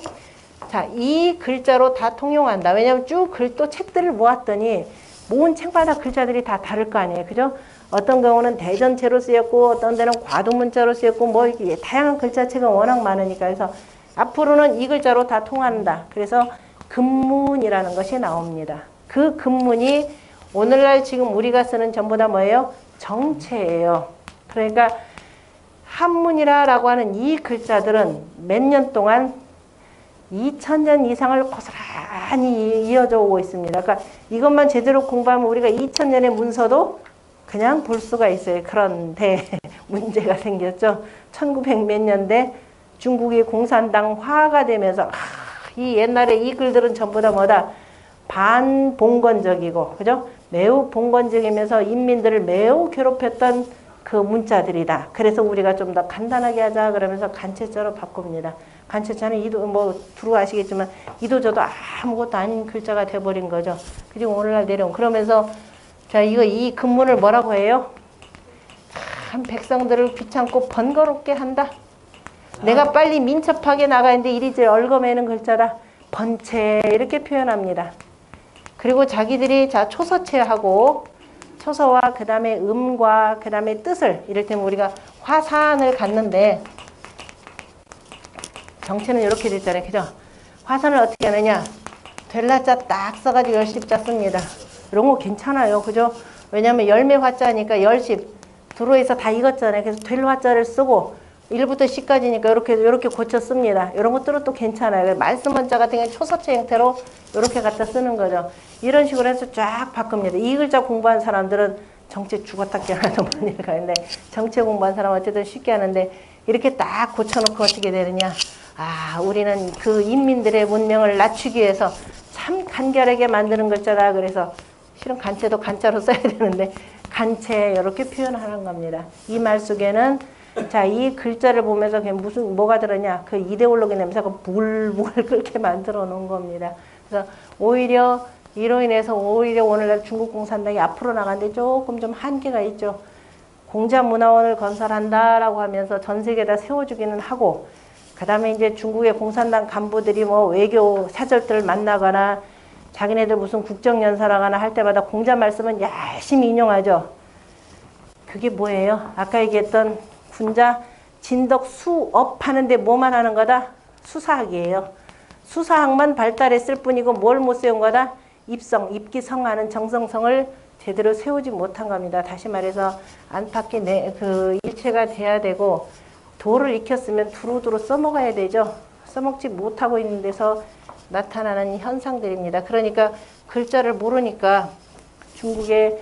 자, 이 글자로 다 통용한다. 왜냐하면 쭉 또 책들을 모았더니 모은 책마다 글자들이 다 다를 거 아니에요. 그죠? 어떤 경우는 대전체로 쓰였고 어떤 데는 과도문자로 쓰였고 뭐 이렇게 다양한 글자체가 워낙 많으니까 그래서 앞으로는 이 글자로 다 통한다. 그래서 금문이라는 것이 나옵니다. 그 금문이 오늘날 지금 우리가 쓰는 전부 다 뭐예요? 정체예요. 그러니까 한문이라고 하는 이 글자들은 몇 년 동안 2000년 이상을 고스란히 이어져 오고 있습니다. 그러니까 이것만 제대로 공부하면 우리가 2000년의 문서도 그냥 볼 수가 있어요. 그런데 문제가 생겼죠. 1900 몇 년대 중국이 공산당화가 되면서 이 옛날에 이 글들은 전부 다 뭐다? 반봉건적이고 그죠? 매우 봉건적이면서 인민들을 매우 괴롭혔던 그 문자들이다. 그래서 우리가 좀 더 간단하게 하자 그러면서 간체자로 바꿉니다. 간체자는 이도 뭐 두루 아시겠지만 이도저도 아무것도 아닌 글자가 돼버린 거죠. 그리고 오늘날 내려온 그러면서 자 이거 이 금문을 뭐라고 해요? 참 백성들을 귀찮고 번거롭게 한다. 내가 빨리 민첩하게 나가는데 이리저리 얽어매는 글자다. 번체 이렇게 표현합니다. 그리고 자기들이 자 초서체하고 초서와 그 다음에 음과 그 다음에 뜻을 이를테면 우리가 화산을 갖는데 정체는 이렇게 됐잖아요. 그죠? 화산을 어떻게 하느냐? 될라자 딱 써가지고 열십자 씁니다. 이런 거 괜찮아요. 그죠? 왜냐면 열매 화자니까 열십 두루에서 다 익었잖아요. 그래서 될 화자를 쓰고 1부터 10까지니까 이렇게 고쳐 씁니다. 이런 것들은 또 괜찮아요. 말씀 원자 같은 경우는 초서체 형태로 이렇게 갖다 쓰는 거죠. 이런 식으로 해서 쫙 바꿉니다. 이 글자 공부한 사람들은 정체 죽었다 깨어나도 못 읽어요. 정체 공부한 사람은 어쨌든 쉽게 하는데 이렇게 딱 고쳐놓고 어떻게 되느냐. 아, 우리는 그 인민들의 문명을 낮추기 위해서 참 간결하게 만드는 글자다. 그래서 실은 간체도 간자로 써야 되는데 간체 이렇게 표현하는 겁니다. 이 말 속에는 자, 이 글자를 보면서 그게 무슨 뭐가 들었냐? 그 이데올로기 냄새가 불불 끓게 만들어 놓은 겁니다. 그래서 오히려 이로 인해서 오히려 오늘날 중국 공산당이 앞으로 나가는데 조금 좀 한계가 있죠. 공자문화원을 건설한다라고 하면서 전 세계에다 세워주기는 하고, 그 다음에 이제 중국의 공산당 간부들이 뭐 외교 사절들을 만나거나 자기네들 무슨 국정연설하거나 할 때마다 공자 말씀은 열심히 인용하죠. 그게 뭐예요? 아까 얘기했던 군자 진덕 수업 하는데 뭐만 하는 거다? 수사학이에요. 수사학만 발달했을 뿐이고 뭘 못 세운 거다? 입성, 입기성하는 정성성을 제대로 세우지 못한 겁니다. 다시 말해서 안팎의 그 일체가 돼야 되고 도를 익혔으면 두루두루 써먹어야 되죠. 써먹지 못하고 있는 데서 나타나는 현상들입니다. 그러니까 글자를 모르니까 중국의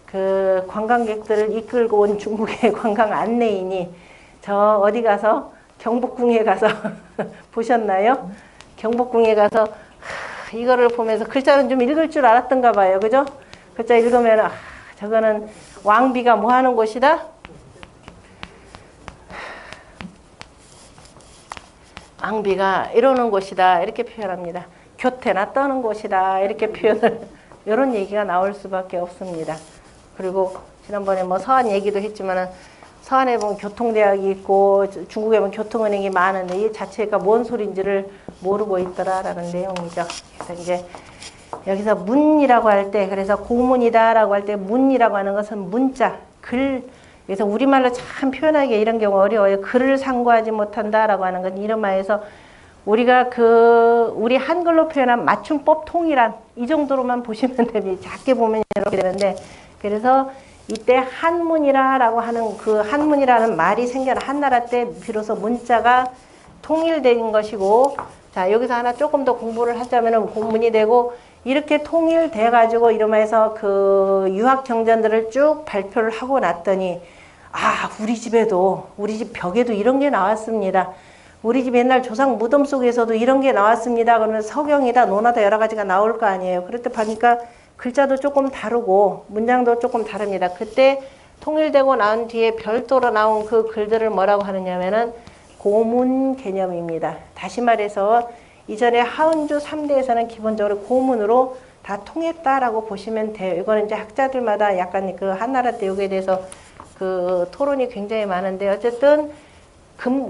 그 관광객들을 이끌고 온 중국의 관광 안내인이 저 어디 가서 경복궁에 가서 보셨나요? 경복궁에 가서 이거를 보면서 글자는 좀 읽을 줄 알았던가 봐요. 그죠? 글자 읽으면 저거는 왕비가 뭐 하는 곳이다? 왕비가 이러는 곳이다. 이렇게 표현합니다. 교태나 떠는 곳이다. 이렇게 표현을 이런 얘기가 나올 수밖에 없습니다. 그리고 지난번에 뭐 서한 얘기도 했지만은 서한에 보면 교통대학이 있고 중국에 보면 교통은행이 많은데 이 자체가 뭔 소리인지를 모르고 있더라라는 내용이죠. 그래서 이제 여기서 문이라고 할 때 그래서 고문이다라고 할 때 문이라고 하는 것은 문자, 글. 그래서 우리말로 참 표현하기 이런 경우 어려워요. 글을 상고하지 못한다라고 하는 건 이름하여서 우리가 우리 한글로 표현한 맞춤법 통일한 이 정도로만 보시면 됩니다. 작게 보면 이렇게 되는데 그래서 이때 한문이라고 하는 그 한문이라는 말이 생겨나 한나라 때 비로소 문자가 통일된 것이고 자 여기서 하나 조금 더 공부를 하자면은 고문이 되고 이렇게 통일돼 가지고 이러면서 그 유학 경전들을 쭉 발표를 하고 났더니 아 우리 집에도 우리 집 벽에도 이런 게 나왔습니다. 우리 집 옛날 조상 무덤 속에서도 이런 게 나왔습니다. 그러면 서경이다 논하다 여러 가지가 나올 거 아니에요. 그럴 때 보니까 글자도 조금 다르고 문장도 조금 다릅니다. 그때 통일되고 나온 뒤에 별도로 나온 그 글들을 뭐라고 하느냐면은 고문 개념입니다. 다시 말해서 이전에 하은주 3대에서는 기본적으로 고문으로 다 통했다라고 보시면 돼요. 이거는 이제 학자들마다 약간 그 한나라 때 여기에 대해서 그 토론이 굉장히 많은데 어쨌든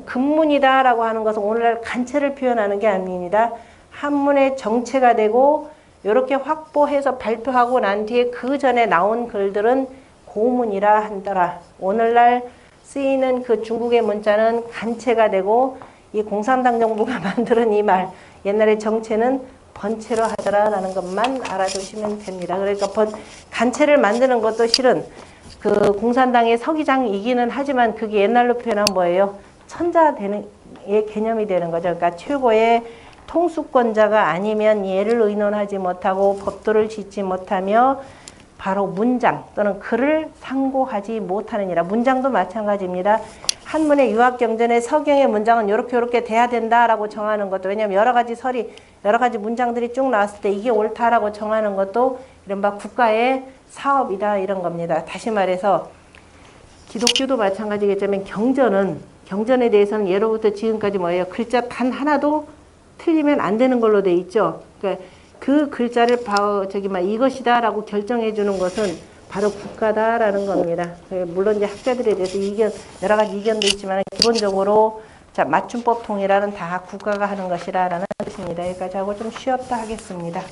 금문이다라고 하는 것은 오늘날 간체를 표현하는 게 아닙니다. 한문의 정체가 되고 이렇게 확보해서 발표하고 난 뒤에 그 전에 나온 글들은 고문이라 한다라. 오늘날 쓰이는 그 중국의 문자는 간체가 되고 이 공산당 정부가 만드는 이 말, 옛날에 정체는 번체로 하더라라는 것만 알아두시면 됩니다. 그러니까 간체를 만드는 것도 실은 그 공산당의 서기장이기는 하지만 그게 옛날로 표현한 뭐예요? 천자되는 의 개념이 되는 거죠. 그러니까 최고의 통수권자가 아니면 예를 의논하지 못하고 법도를 짓지 못하며 바로 문장 또는 글을 상고하지 못하느니라. 문장도 마찬가지입니다. 한문의 유학경전의 서경의 문장은 요렇게 돼야 된다라고 정하는 것도, 왜냐하면 여러 가지 설이, 여러 가지 문장들이 쭉 나왔을 때 이게 옳다라고 정하는 것도 이른바 국가의 사업이다 이런 겁니다. 다시 말해서 기독교도 마찬가지겠지만 경전에 대해서는 예로부터 지금까지 뭐예요? 글자 단 하나도 틀리면 안 되는 걸로 돼 있죠. 그러니까 그 글자를 이것이다 라고 결정해 주는 것은 바로 국가다라는 겁니다. 물론 이제 학자들에 대해서 여러 가지 이견도 있지만 기본적으로 맞춤법 통일화는 다 국가가 하는 것이라는 뜻입니다. 여기까지 하고 좀 쉬었다 하겠습니다.